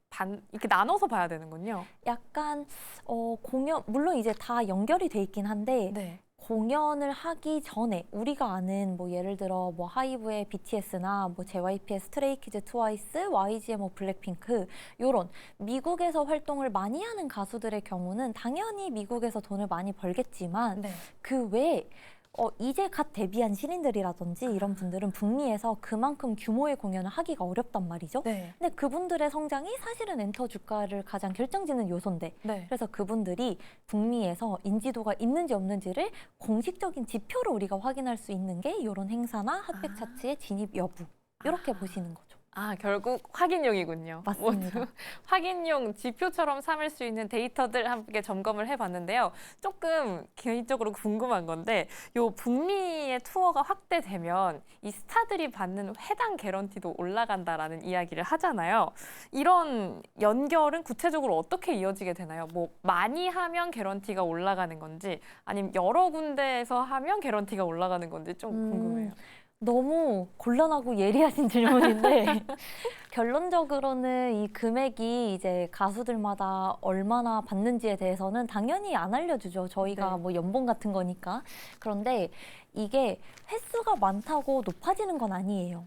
Speaker 1: 이렇게 나눠서 봐야 되는군요.
Speaker 4: 약간 공연 물론 이제 다 연결이 돼 있긴 한데
Speaker 2: 네.
Speaker 4: 공연을 하기 전에 우리가 아는 뭐 예를 들어 뭐 하이브의 BTS나 뭐 JYP의 스트레이키즈, 트와이스, YG의 뭐 블랙핑크 요런 미국에서 활동을 많이 하는 가수들의 경우는 당연히 미국에서 돈을 많이 벌겠지만
Speaker 2: 네.
Speaker 4: 그 외에 이제 갓 데뷔한 신인들이라든지 이런 분들은 북미에서 그만큼 규모의 공연을 하기가 어렵단 말이죠.
Speaker 2: 네.
Speaker 4: 근데 그분들의 성장이 사실은 엔터 주가를 가장 결정짓는 요소인데
Speaker 2: 네.
Speaker 4: 그래서 그분들이 북미에서 인지도가 있는지 없는지를 공식적인 지표로 우리가 확인할 수 있는 게 이런 행사나 핫백 차트의 진입 여부 이렇게 보시는 거죠.
Speaker 1: 결국 확인용이군요.
Speaker 4: 맞습니다.
Speaker 1: 모두 확인용 지표처럼 삼을 수 있는 데이터들 함께 점검을 해봤는데요. 조금 개인적으로 궁금한 건데 요 북미의 투어가 확대되면 이 스타들이 받는 회당 개런티도 올라간다라는 이야기를 하잖아요. 이런 연결은 구체적으로 어떻게 이어지게 되나요? 뭐 많이 하면 개런티가 올라가는 건지 아니면 여러 군데에서 하면 개런티가 올라가는 건지 좀 궁금해요.
Speaker 4: 너무 곤란하고 예리하신 질문인데 결론적으로는 이 금액이 이제 가수들마다 얼마나 받는지에 대해서는 당연히 안 알려주죠. 저희가
Speaker 1: 네.
Speaker 4: 뭐 연봉 같은 거니까. 그런데 이게 횟수가 많다고 높아지는 건 아니에요.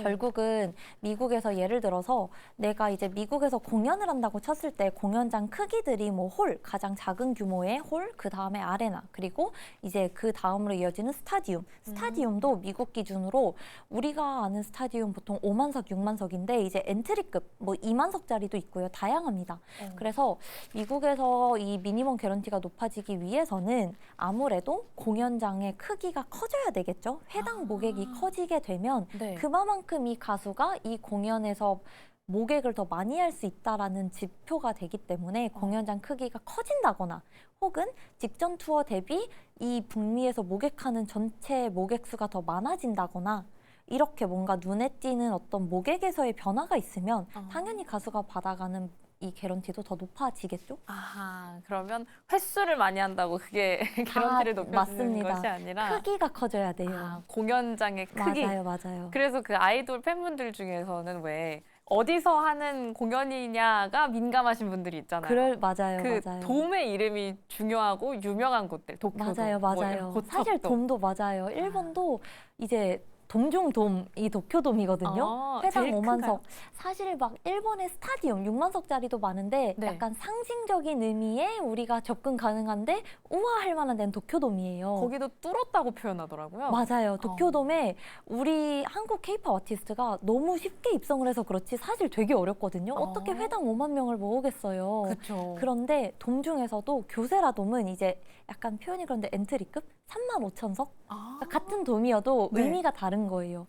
Speaker 4: 결국은 미국에서 예를 들어서 내가 이제 미국에서 공연을 한다고 쳤을 때 공연장 크기들이 뭐 홀, 가장 작은 규모의 홀, 그 다음에 아레나, 그리고 이제 그 다음으로 이어지는 스타디움. 스타디움도 미국 기준으로 우리가 아는 스타디움 보통 5만석, 6만석인데 이제 엔트리급 뭐 2만석짜리도 있고요. 다양합니다. 그래서 미국에서 이 미니멈 개런티가 높아지기 위해서는 아무래도 공연장의 크기가 커져야 되겠죠. 회당 모객이 커지게 되면
Speaker 1: 네.
Speaker 4: 그만큼 이 가수가 이 공연에서 모객을 더 많이 할 수 있다라는 지표가 되기 때문에 공연장 크기가 커진다거나 혹은 직전 투어 대비 이 북미에서 모객하는 전체 모객 수가 더 많아진다거나 이렇게 뭔가 눈에 띄는 어떤 모객에서의 변화가 있으면 당연히 가수가 받아가는 이 개런티도 더 높아지겠죠?
Speaker 1: 아하, 그러면 횟수를 많이 한다고 그게 개런티를 높여주는
Speaker 4: 맞습니다.
Speaker 1: 것이 아니라
Speaker 4: 크기가 커져야 돼요.
Speaker 1: 공연장의 크기.
Speaker 4: 맞아요.
Speaker 1: 그래서 그 아이돌 팬분들 중에서는 왜 어디서 하는 공연이냐가 민감하신 분들이 있잖아요.
Speaker 4: 맞아요.
Speaker 1: 그
Speaker 4: 맞아요.
Speaker 1: 돔의 이름이 중요하고 유명한 곳들, 도쿄돔,
Speaker 4: 맞아요. 사실 돔도 맞아요. 일본도 이제 동종 돔이 도쿄돔이거든요. 회당
Speaker 1: 제일
Speaker 4: 5만석.
Speaker 1: 큰가요?
Speaker 4: 사실 막 일본의 스타디움 6만석짜리도 많은데
Speaker 1: 네.
Speaker 4: 약간 상징적인 의미에 우리가 접근 가능한데 우아할 만한 데는 도쿄돔이에요.
Speaker 1: 거기도 뚫었다고 표현하더라고요.
Speaker 4: 맞아요. 도쿄돔에 우리 한국 케이팝 아티스트가 너무 쉽게 입성을 해서 그렇지 사실 되게 어렵거든요. 어떻게 회당 5만 명을 모으겠어요.
Speaker 1: 그렇죠.
Speaker 4: 그런데 돔 중에서도 교세라돔은 이제 약간 표현이 그런데 엔트리급 3만 5천석? 그러니까 같은 돔이어도
Speaker 1: 네.
Speaker 4: 의미가 다른 거예요.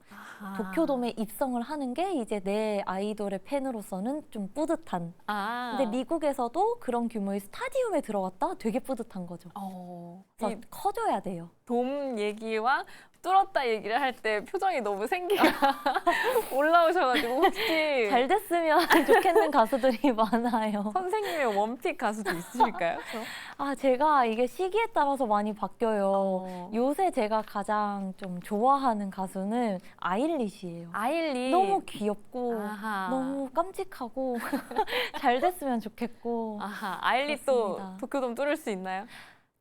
Speaker 4: 도쿄돔에 입성을 하는 게 이제 내 아이돌의 팬으로서는 좀 뿌듯한. 근데 미국에서도 그런 규모의 스타디움에 들어갔다 되게 뿌듯한 거죠. 그래서
Speaker 1: 이
Speaker 4: 커져야 돼요.
Speaker 1: 돔 얘기와 뚫었다 얘기를 할 때 표정이 너무 생기가 올라오셔가지고 혹시
Speaker 4: 잘 됐으면 좋겠는 가수들이 많아요.
Speaker 1: 선생님의 원픽 가수도 있으실까요?
Speaker 4: 제가 이게 시기에 따라서 많이 바뀌어요. 요새 제가 가장 좀 좋아하는 가수는 아일리시예요.
Speaker 1: 아일리.
Speaker 4: 너무 귀엽고
Speaker 1: 아하.
Speaker 4: 너무 깜찍하고 잘 됐으면 좋겠고
Speaker 1: 아하, 아일리 또
Speaker 4: 그렇습니다.
Speaker 1: 도쿄돔 뚫을 수 있나요?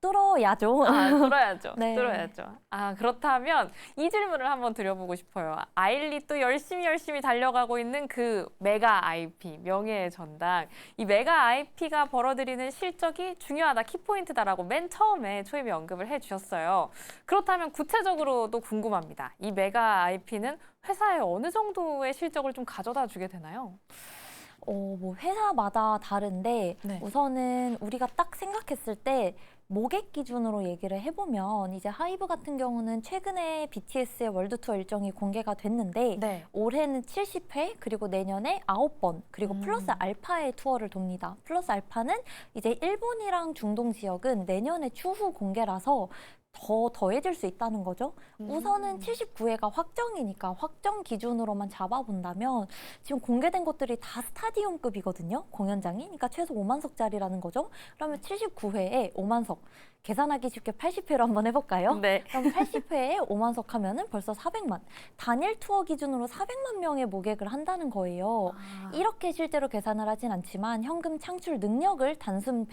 Speaker 4: 뚫어야죠.
Speaker 1: 뚫어야죠.
Speaker 4: 네.
Speaker 1: 뚫어야죠. 그렇다면 이 질문을 한번 드려보고 싶어요. 아일리 또 열심히 달려가고 있는 그 메가 IP, 명예의 전당. 이 메가 IP가 벌어들이는 실적이 중요하다, 키포인트다라고 맨 처음에 초임이 언급을 해주셨어요. 그렇다면 구체적으로도 궁금합니다. 이 메가 IP는 회사에 어느 정도의 실적을 좀 가져다 주게 되나요?
Speaker 4: 뭐 회사마다 다른데
Speaker 1: 네.
Speaker 4: 우선은 우리가 딱 생각했을 때 모객 기준으로 얘기를 해보면 이제 하이브 같은 경우는 최근에 BTS의 월드 투어 일정이 공개가 됐는데
Speaker 1: 네.
Speaker 4: 올해는 70회 그리고 내년에 9번 그리고 플러스 알파의 투어를 돕니다. 플러스 알파는 이제 일본이랑 중동 지역은 내년에 추후 공개라서 더 더해질 수 있다는 거죠. 우선은 79회가 확정이니까 확정 기준으로만 잡아본다면 지금 공개된 것들이 다 스타디움급이거든요. 공연장이. 그러니까 최소 5만석짜리라는 거죠. 그러면 79회에 5만석. 계산하기 쉽게 80회로 한번 해볼까요?
Speaker 1: 네.
Speaker 4: 그럼 80회에 5만석 하면은 벌써 400만. 단일 투어 기준으로 400만 명의 모객을 한다는 거예요. 이렇게 실제로 계산을 하진 않지만 현금 창출 능력을 단순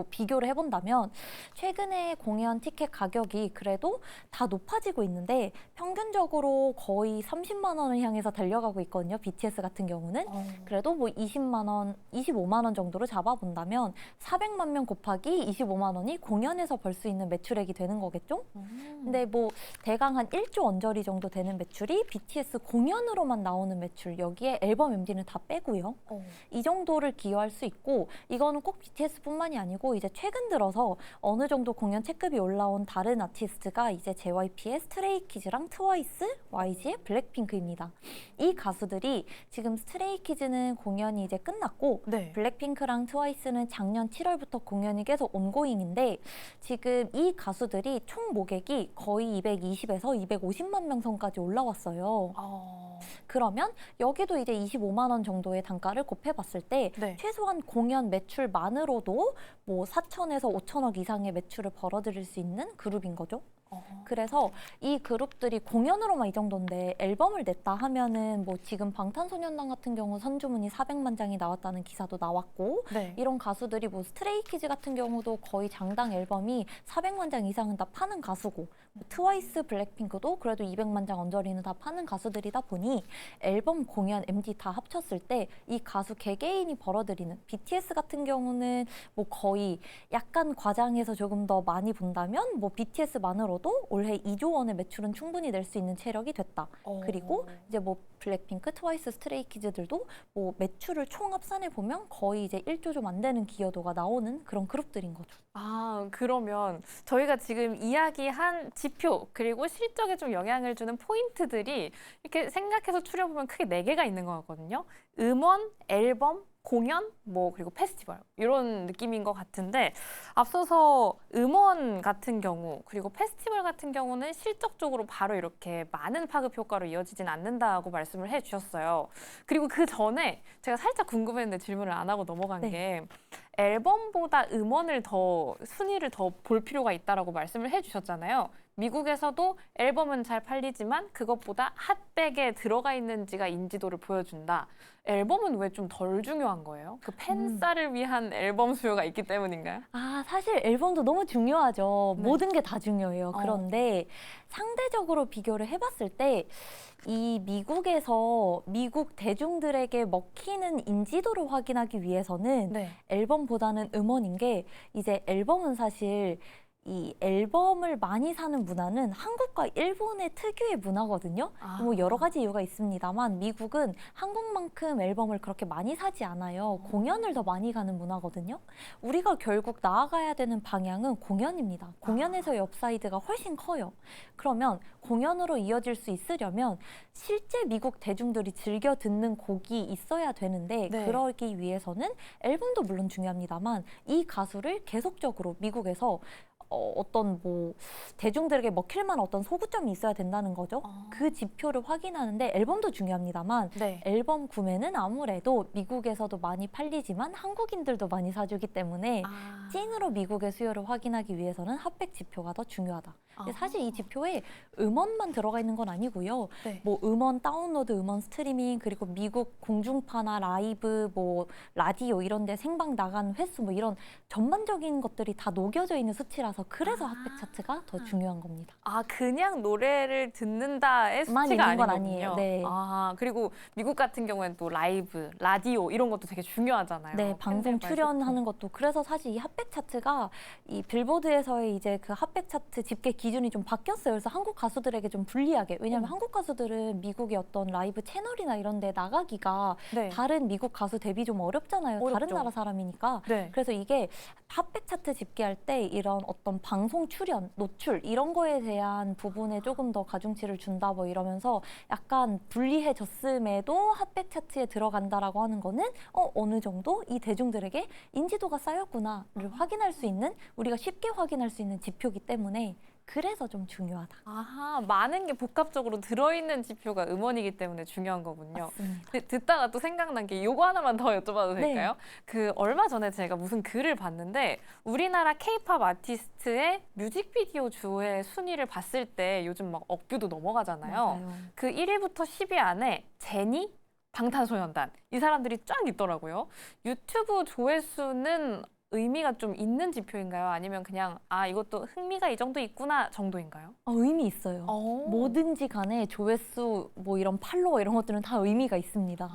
Speaker 4: 비교를 해본다면 최근에 공연 티켓 가격이 그래도 다 높아지고 있는데 평균적으로 거의 30만 원을 향해서 달려가고 있거든요. BTS 같은 경우는. 그래도 뭐 20만 원, 25만 원 정도로 잡아본다면 400만 명 곱하기 25만 원이 공연에서 벌 수 있는 매출액이 되는 거겠죠? 근데 뭐 대강 한 1조 원저리 정도 되는 매출이 BTS 공연으로만 나오는 매출, 여기에 앨범 MD는 다 빼고요. 이 정도를 기여할 수 있고 이거는 꼭 BTS뿐만이 아니고 이제 최근 들어서 어느 정도 공연 체급이 올라온 다른 아티스트가 이제 JYP의 스트레이키즈랑 트와이스, YG의 블랙핑크입니다. 이 가수들이 지금 스트레이키즈는 공연이 이제 끝났고
Speaker 1: 네.
Speaker 4: 블랙핑크랑 트와이스는 작년 7월부터 공연이 계속 온고잉인데 지금 이 가수들이 총 모객이 거의 220에서 250만 명 선까지 올라왔어요. 그러면 여기도 이제 25만 원 정도의 단가를 곱해봤을 때
Speaker 1: 네.
Speaker 4: 최소한 공연 매출만으로도 뭐 4천에서 5천억 이상의 매출을 벌어들일 수 있는 그룹인 거죠. 그래서 이 그룹들이 공연으로만 이 정도인데 앨범을 냈다 하면은 뭐 지금 방탄소년단 같은 경우 선주문이 400만 장이 나왔다는 기사도 나왔고
Speaker 2: 네.
Speaker 4: 이런 가수들이 뭐 스트레이키즈 같은 경우도 거의 장당 앨범이 400만 장 이상은 다 파는 가수고 뭐 트와이스, 블랙핑크도 그래도 200만 장 언저리는 다 파는 가수들이다 보니 앨범, 공연, MD 다 합쳤을 때 이 가수 개개인이 벌어들이는 BTS 같은 경우는 뭐 거의 약간 과장해서 조금 더 많이 본다면 뭐 BTS만으로도 올해 2조 원의 매출은 충분히 낼 수 있는 체력이 됐다. 그리고 이제 뭐 블랙핑크, 트와이스, 스트레이키즈들도 뭐 매출을 총 합산해 보면 거의 이제 1조 좀 안 되는 기여도가 나오는 그런 그룹들인 거죠.
Speaker 1: 아, 그러면 저희가 지금 이야기한 지표 그리고 실적에 좀 영향을 주는 포인트들이 이렇게 생각해서 추려보면 크게 4개가 있는 것 같거든요. 음원, 앨범, 공연, 뭐 그리고 페스티벌 이런 느낌인 것 같은데 앞서서 음원 같은 경우 그리고 페스티벌 같은 경우는 실적적으로 바로 이렇게 많은 파급 효과로 이어지진 않는다고 말씀을 해주셨어요. 그리고 그 전에 제가 살짝 궁금했는데 질문을 안 하고 넘어간 게 앨범보다 음원을 더 순위를 더 볼 필요가 있다라고 말씀을 해주셨잖아요. 미국에서도 앨범은 잘 팔리지만 그것보다 핫백에 들어가 있는지가 인지도를 보여준다. 앨범은 왜 좀 덜 중요한 거예요? 그 팬싸를 위한 앨범 수요가 있기 때문인가요?
Speaker 4: 아, 사실 앨범도 너무 중요하죠.
Speaker 1: 네.
Speaker 4: 모든 게 다 중요해요. 그런데 상대적으로 비교를 해봤을 때 이 미국에서 미국 대중들에게 먹히는 인지도를 확인하기 위해서는
Speaker 1: 네.
Speaker 4: 앨범보다는 음원인 게 이제 앨범은 사실 이 앨범을 많이 사는 문화는 한국과 일본의 특유의 문화거든요. 뭐 여러 가지 이유가 있습니다만 미국은 한국만큼 앨범을 그렇게 많이 사지 않아요. 공연을 더 많이 가는 문화거든요. 우리가 결국 나아가야 되는 방향은 공연입니다. 공연에서의 업사이드가 훨씬 커요. 그러면 공연으로 이어질 수 있으려면 실제 미국 대중들이 즐겨 듣는 곡이 있어야 되는데
Speaker 1: 네.
Speaker 4: 그러기 위해서는 앨범도 물론 중요합니다만 이 가수를 계속적으로 미국에서 어떤 뭐 대중들에게 먹힐 만한 어떤 소구점이 있어야 된다는 거죠. 그 지표를 확인하는데 앨범도 중요합니다만
Speaker 1: 네.
Speaker 4: 앨범 구매는 아무래도 미국에서도 많이 팔리지만 한국인들도 많이 사주기 때문에 찐으로 미국의 수요를 확인하기 위해서는 핫백 지표가 더 중요하다. 근데 사실 이 지표에 음원만 들어가 있는 건 아니고요.
Speaker 1: 네.
Speaker 4: 뭐 음원 다운로드, 음원 스트리밍, 그리고 미국 공중파나 라이브, 뭐 라디오 이런 데 생방 나간 횟수 뭐 이런 전반적인 것들이 다 녹여져 있는 수치라서 그래서 핫백 차트가 더 중요한 겁니다.
Speaker 1: 아, 그냥 노래를 듣는다의
Speaker 4: 만
Speaker 1: 수치가
Speaker 4: 있는 건
Speaker 1: 아니거든요.
Speaker 4: 아니에요. 네.
Speaker 1: 아, 그리고 미국 같은 경우에는 또 라이브, 라디오 이런 것도 되게 중요하잖아요.
Speaker 4: 네, 방송
Speaker 1: 팬들과의
Speaker 4: 출연하는 것도 그래서 사실 이 핫백 차트가 이 빌보드에서의 이제 그 핫백 차트 집계 기준이 좀 바뀌었어요. 그래서 한국 가수들에게 좀 불리하게 왜냐하면 한국 가수들은 미국의 어떤 라이브 채널이나 이런 데 나가기가
Speaker 1: 네.
Speaker 4: 다른 미국 가수 대비 좀 어렵잖아요. 다른
Speaker 1: 어렵죠.
Speaker 4: 나라 사람이니까.
Speaker 1: 네.
Speaker 4: 그래서 이게 핫백 차트 집계할 때 이런 어떤 방송 출연, 노출 이런 거에 대한 부분에 조금 더 가중치를 준다 뭐 이러면서 약간 불리해졌음에도 핫백 차트에 들어간다라고 하는 거는 어느 정도 이 대중들에게 인지도가 쌓였구나를 확인할 수 있는 우리가 쉽게 확인할 수 있는 지표이기 때문에 그래서 좀 중요하다.
Speaker 1: 아하, 많은 게 복합적으로 들어있는 지표가 음원이기 때문에 중요한 거군요.
Speaker 4: 맞습니다.
Speaker 1: 듣다가 또 생각난 게 요거 하나만 더 여쭤봐도
Speaker 4: 네.
Speaker 1: 될까요? 그 얼마 전에 제가 무슨 글을 봤는데 우리나라 케이팝 아티스트의 뮤직비디오 조회 순위를 봤을 때 요즘 막 억뷰도 넘어가잖아요.
Speaker 4: 맞아요.
Speaker 1: 그 1위부터 10위 안에 제니, 방탄소년단 이 사람들이 쫙 있더라고요. 유튜브 조회수는 의미가 좀 있는 지표인가요? 아니면 그냥 아 이것도 흥미가 이 정도 있구나 정도인가요?
Speaker 4: 의미 있어요.
Speaker 1: 뭐
Speaker 4: 뭐든지 간에 조회수, 뭐 이런 팔로워 이런 것들은 다 의미가 있습니다.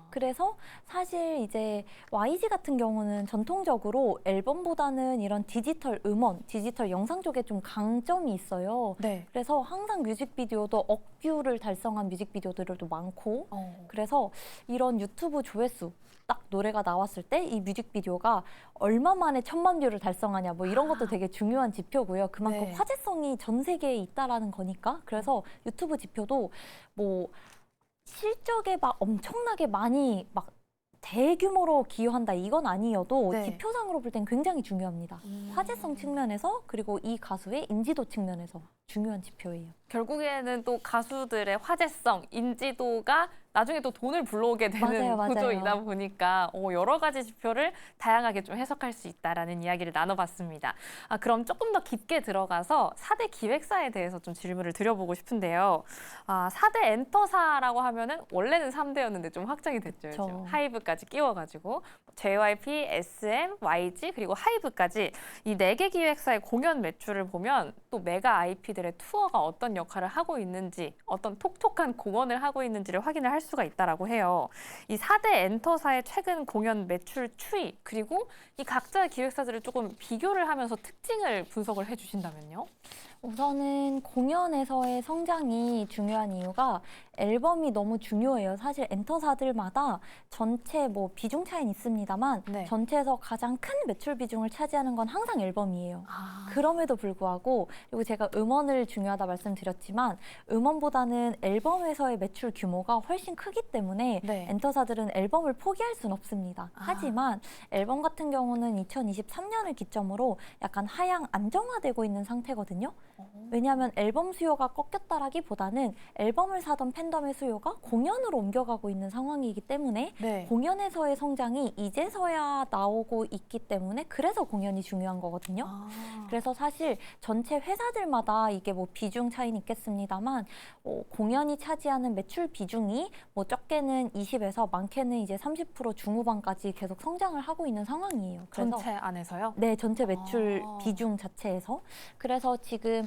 Speaker 4: 그래서 사실 이제 YG 같은 경우는 전통적으로 앨범보다는 이런 디지털 음원, 디지털 영상 쪽에 좀 강점이 있어요.
Speaker 1: 네.
Speaker 4: 그래서 항상 뮤직비디오도 억뷰를 달성한 뮤직비디오들도 많고 그래서 이런 유튜브 조회수 딱 노래가 나왔을 때 이 뮤직비디오가 얼마 만에 1000만 뷰를 달성하냐 뭐 이런 것도 되게 중요한 지표고요. 그만큼
Speaker 1: 네.
Speaker 4: 화제성이 전 세계에 있다라는 거니까 그래서 유튜브 지표도 뭐 실적에 막 엄청나게 많이 막 대규모로 기여한다 이건 아니어도
Speaker 1: 네.
Speaker 4: 지표상으로 볼 땐 굉장히 중요합니다. 화제성 측면에서 그리고 이 가수의 인지도 측면에서. 중요한 지표예요.
Speaker 1: 결국에는 또 가수들의 화제성, 인지도가 나중에 또 돈을 불러오게 되는
Speaker 4: 맞아요.
Speaker 1: 구조이다 보니까 여러 가지 지표를 다양하게 좀 해석할 수 있다라는 이야기를 나눠봤습니다. 그럼 조금 더 깊게 들어가서 4대 기획사에 대해서 좀 질문을 드려보고 싶은데요. 4대 엔터사라고 하면은 원래는 3대였는데 좀 확장이 됐죠.
Speaker 4: 그쵸.
Speaker 1: 요즘. 하이브까지 끼워가지고 JYP, SM, YG 그리고 하이브까지 이 4개 기획사의 공연 매출을 보면 또 메가 IP들의 투어가 어떤 역할을 하고 있는지 어떤 톡톡한 공헌을 하고 있는지를 확인을 할 수가 있다라고 해요. 이 4대 엔터사의 최근 공연 매출 추이 그리고 이 각자 기획사들을 조금 비교를 하면서 특징을 분석을 해주신다면요?
Speaker 4: 우선은 공연에서의 성장이 중요한 이유가 앨범이 너무 중요해요. 사실 엔터사들마다 전체 뭐 비중 차이는 있습니다만
Speaker 1: 네.
Speaker 4: 전체에서 가장 큰 매출 비중을 차지하는 건 항상 앨범이에요. 그럼에도 불구하고 그리고 제가 음원을 중요하다 말씀드렸지만 음원보다는 앨범에서의 매출 규모가 훨씬 크기 때문에
Speaker 1: 네.
Speaker 4: 엔터사들은 앨범을 포기할 수는 없습니다. 하지만 앨범 같은 경우는 2023년을 기점으로 약간 하향 안정화되고 있는 상태거든요. 왜냐하면 앨범 수요가 꺾였다라기보다는 앨범을 사던 팬덤의 수요가 공연으로 옮겨가고 있는 상황이기 때문에
Speaker 1: 네.
Speaker 4: 공연에서의 성장이 이제서야 나오고 있기 때문에 그래서 공연이 중요한 거거든요. 그래서 사실 전체 회사들마다 이게 뭐 비중 차이는 있겠습니다만 공연이 차지하는 매출 비중이 뭐 적게는 20에서 많게는 이제 30% 중후반까지 계속 성장을 하고 있는 상황이에요. 그래서
Speaker 1: 전체 안에서요?
Speaker 4: 네, 전체 매출 비중 자체에서. 그래서 지금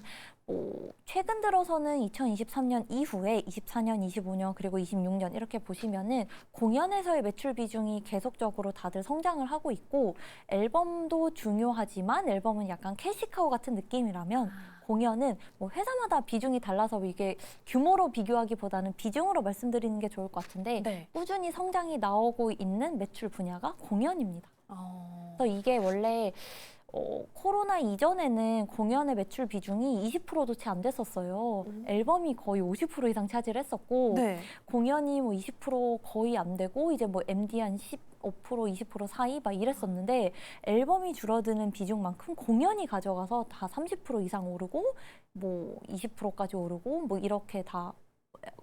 Speaker 4: 최근 들어서는 2023년 이후에 24년, 25년 그리고 26년 이렇게 보시면은 공연에서의 매출 비중이 계속적으로 다들 성장을 하고 있고 앨범도 중요하지만 앨범은 약간 캐시카우 같은 느낌이라면 공연은 뭐 회사마다 비중이 달라서 이게 규모로 비교하기보다는 비중으로 말씀드리는 게 좋을 것 같은데
Speaker 1: 네.
Speaker 4: 꾸준히 성장이 나오고 있는 매출 분야가 공연입니다. 그래서 이게 원래 코로나 이전에는 공연의 매출 비중이 20%도 채 안 됐었어요. 앨범이 거의 50% 이상 차지를 했었고
Speaker 1: 네.
Speaker 4: 공연이 뭐 20% 거의 안 되고 이제 뭐 MD 한 15%, 20% 사이 막 이랬었는데 앨범이 줄어드는 비중만큼 공연이 가져가서 다 30% 이상 오르고 뭐 20%까지 오르고 뭐 이렇게 다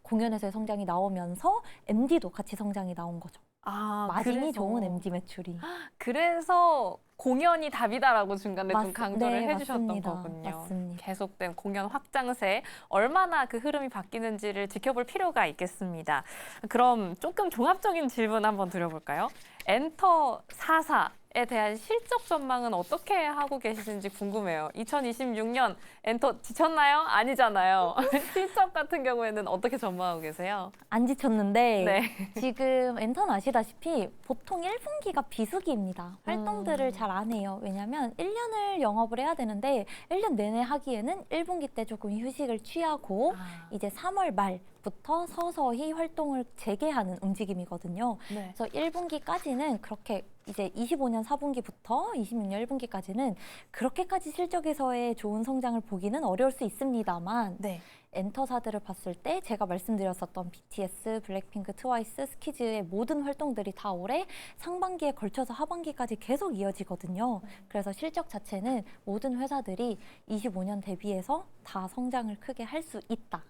Speaker 4: 공연에서의 성장이 나오면서 MD도 같이 성장이 나온 거죠. 마진이
Speaker 1: 그래서.
Speaker 4: 좋은 MD 매출이.
Speaker 1: 그래서 공연이 답이다라고 중간에 좀 강조를
Speaker 4: 네,
Speaker 1: 해주셨던
Speaker 4: 맞습니다.
Speaker 1: 거군요.
Speaker 4: 맞습니다.
Speaker 1: 계속된 공연 확장세 얼마나 그 흐름이 바뀌는지를 지켜볼 필요가 있겠습니다. 그럼 조금 종합적인 질문 한번 드려볼까요? 엔터 4사에 대한 실적 전망은 어떻게 하고 계시는지 궁금해요. 2026년 엔터 지쳤나요? 아니잖아요. 실적 같은 경우에는 어떻게 전망하고 계세요?
Speaker 4: 안 지쳤는데
Speaker 1: 네.
Speaker 4: 지금 엔터는 아시다시피 보통 1분기가 비수기입니다. 활동들을 잘 안 해요. 왜냐하면 1년을 영업을 해야 되는데 1년 내내 하기에는 1분기 때 조금 휴식을 취하고 이제 3월 말부터 서서히 활동을 재개하는 움직임이거든요.
Speaker 1: 네.
Speaker 4: 그래서 1분기까지는 그렇게 이제 25년 4분기부터 26년 1분기까지는 그렇게까지 실적에서의 좋은 성장을 보기는 어려울 수 있습니다만
Speaker 1: 네.
Speaker 4: 엔터사들을 봤을 때 제가 말씀드렸었던 BTS, 블랙핑크, 트와이스, 스키즈의 모든 활동들이 다 올해 상반기에 걸쳐서 하반기까지 계속 이어지거든요. 그래서 실적 자체는 모든 회사들이 25년 대비해서 다 성장을 크게 할 수 있다.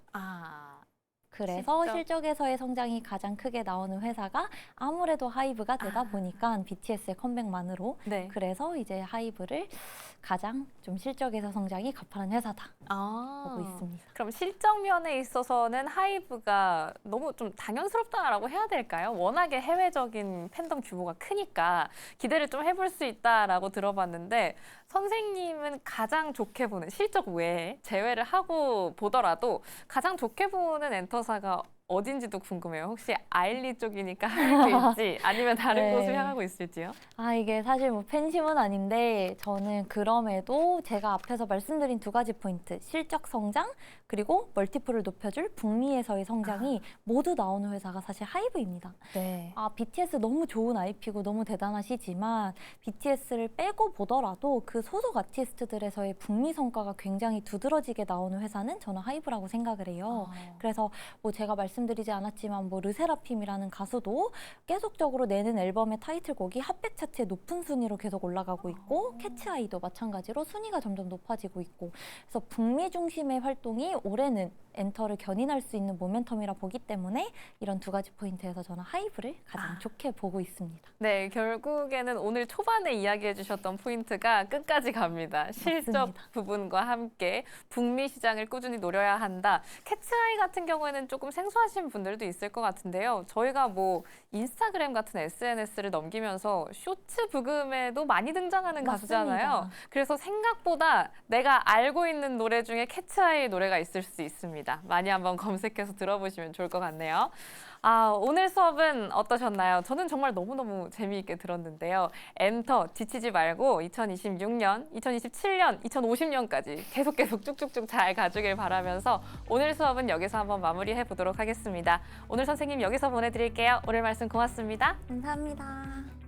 Speaker 4: 그래서 실적에서의 성장이 가장 크게 나오는 회사가 아무래도 하이브가 되다 보니까 BTS의 컴백만으로
Speaker 1: 네.
Speaker 4: 그래서 이제 하이브를 가장 좀 실적에서 성장이 가파른 회사다 보고 있습니다.
Speaker 1: 그럼 실적 면에 있어서는 하이브가 너무 좀 당연스럽다라고 해야 될까요? 워낙에 해외적인 팬덤 규모가 크니까 기대를 좀 해볼 수 있다라고 들어봤는데 선생님은 가장 좋게 보는 실적 외에 제외를 하고 보더라도 가장 좋게 보는 엔터사가 어딘지도 궁금해요. 혹시 아일리 쪽이니까 하이브일지 아니면 다른
Speaker 4: 네.
Speaker 1: 곳을 향하고 있을지요?
Speaker 4: 이게 사실 뭐 팬심은 아닌데 저는 그럼에도 제가 앞에서 말씀드린 두 가지 포인트, 실적 성장 그리고 멀티플을 높여줄 북미에서의 성장이 모두 나오는 회사가 사실 하이브입니다.
Speaker 1: 네.
Speaker 4: BTS 너무 좋은 IP고 너무 대단하시지만 BTS를 빼고 보더라도 그 소속 아티스트들에서의 북미 성과가 굉장히 두드러지게 나오는 회사는 저는 하이브라고 생각을 해요. 그래서 뭐 제가 말씀드리지 않았지만 뭐 르세라핌이라는 가수도 계속적으로 내는 앨범의 타이틀곡이 핫백 차트의 높은 순위로 계속 올라가고 있고 캐츠아이도 마찬가지로 순위가 점점 높아지고 있고 그래서 북미 중심의 활동이 올해는 엔터를 견인할 수 있는 모멘텀이라 보기 때문에 이런 두 가지 포인트에서 저는 하이브를 가장 좋게 보고 있습니다.
Speaker 1: 네, 결국에는 오늘 초반에 이야기해 주셨던 포인트가 끝까지 갑니다. 실적
Speaker 4: 맞습니다.
Speaker 1: 부분과 함께 북미 시장을 꾸준히 노려야 한다. 캐츠아이 같은 경우에는 조금 생소하신 분들도 있을 것 같은데요. 저희가 뭐 인스타그램 같은 SNS를 넘기면서 쇼츠 부금에도 많이 등장하는 가수잖아요.
Speaker 4: 맞습니다.
Speaker 1: 그래서 생각보다 내가 알고 있는 노래 중에 캐츠아이 노래가 있을 수 있습니다. 많이 한번 검색해서 들어보시면 좋을 것 같네요. 오늘 수업은 어떠셨나요? 저는 정말 너무너무 재미있게 들었는데요. 엔터 지치지 말고 2026년, 2027년, 2050년까지 계속 쭉쭉쭉 잘 가주길 바라면서 오늘 수업은 여기서 한번 마무리해 보도록 하겠습니다. 오늘 선생님 여기서 보내드릴게요. 오늘 말씀 고맙습니다.
Speaker 4: 감사합니다.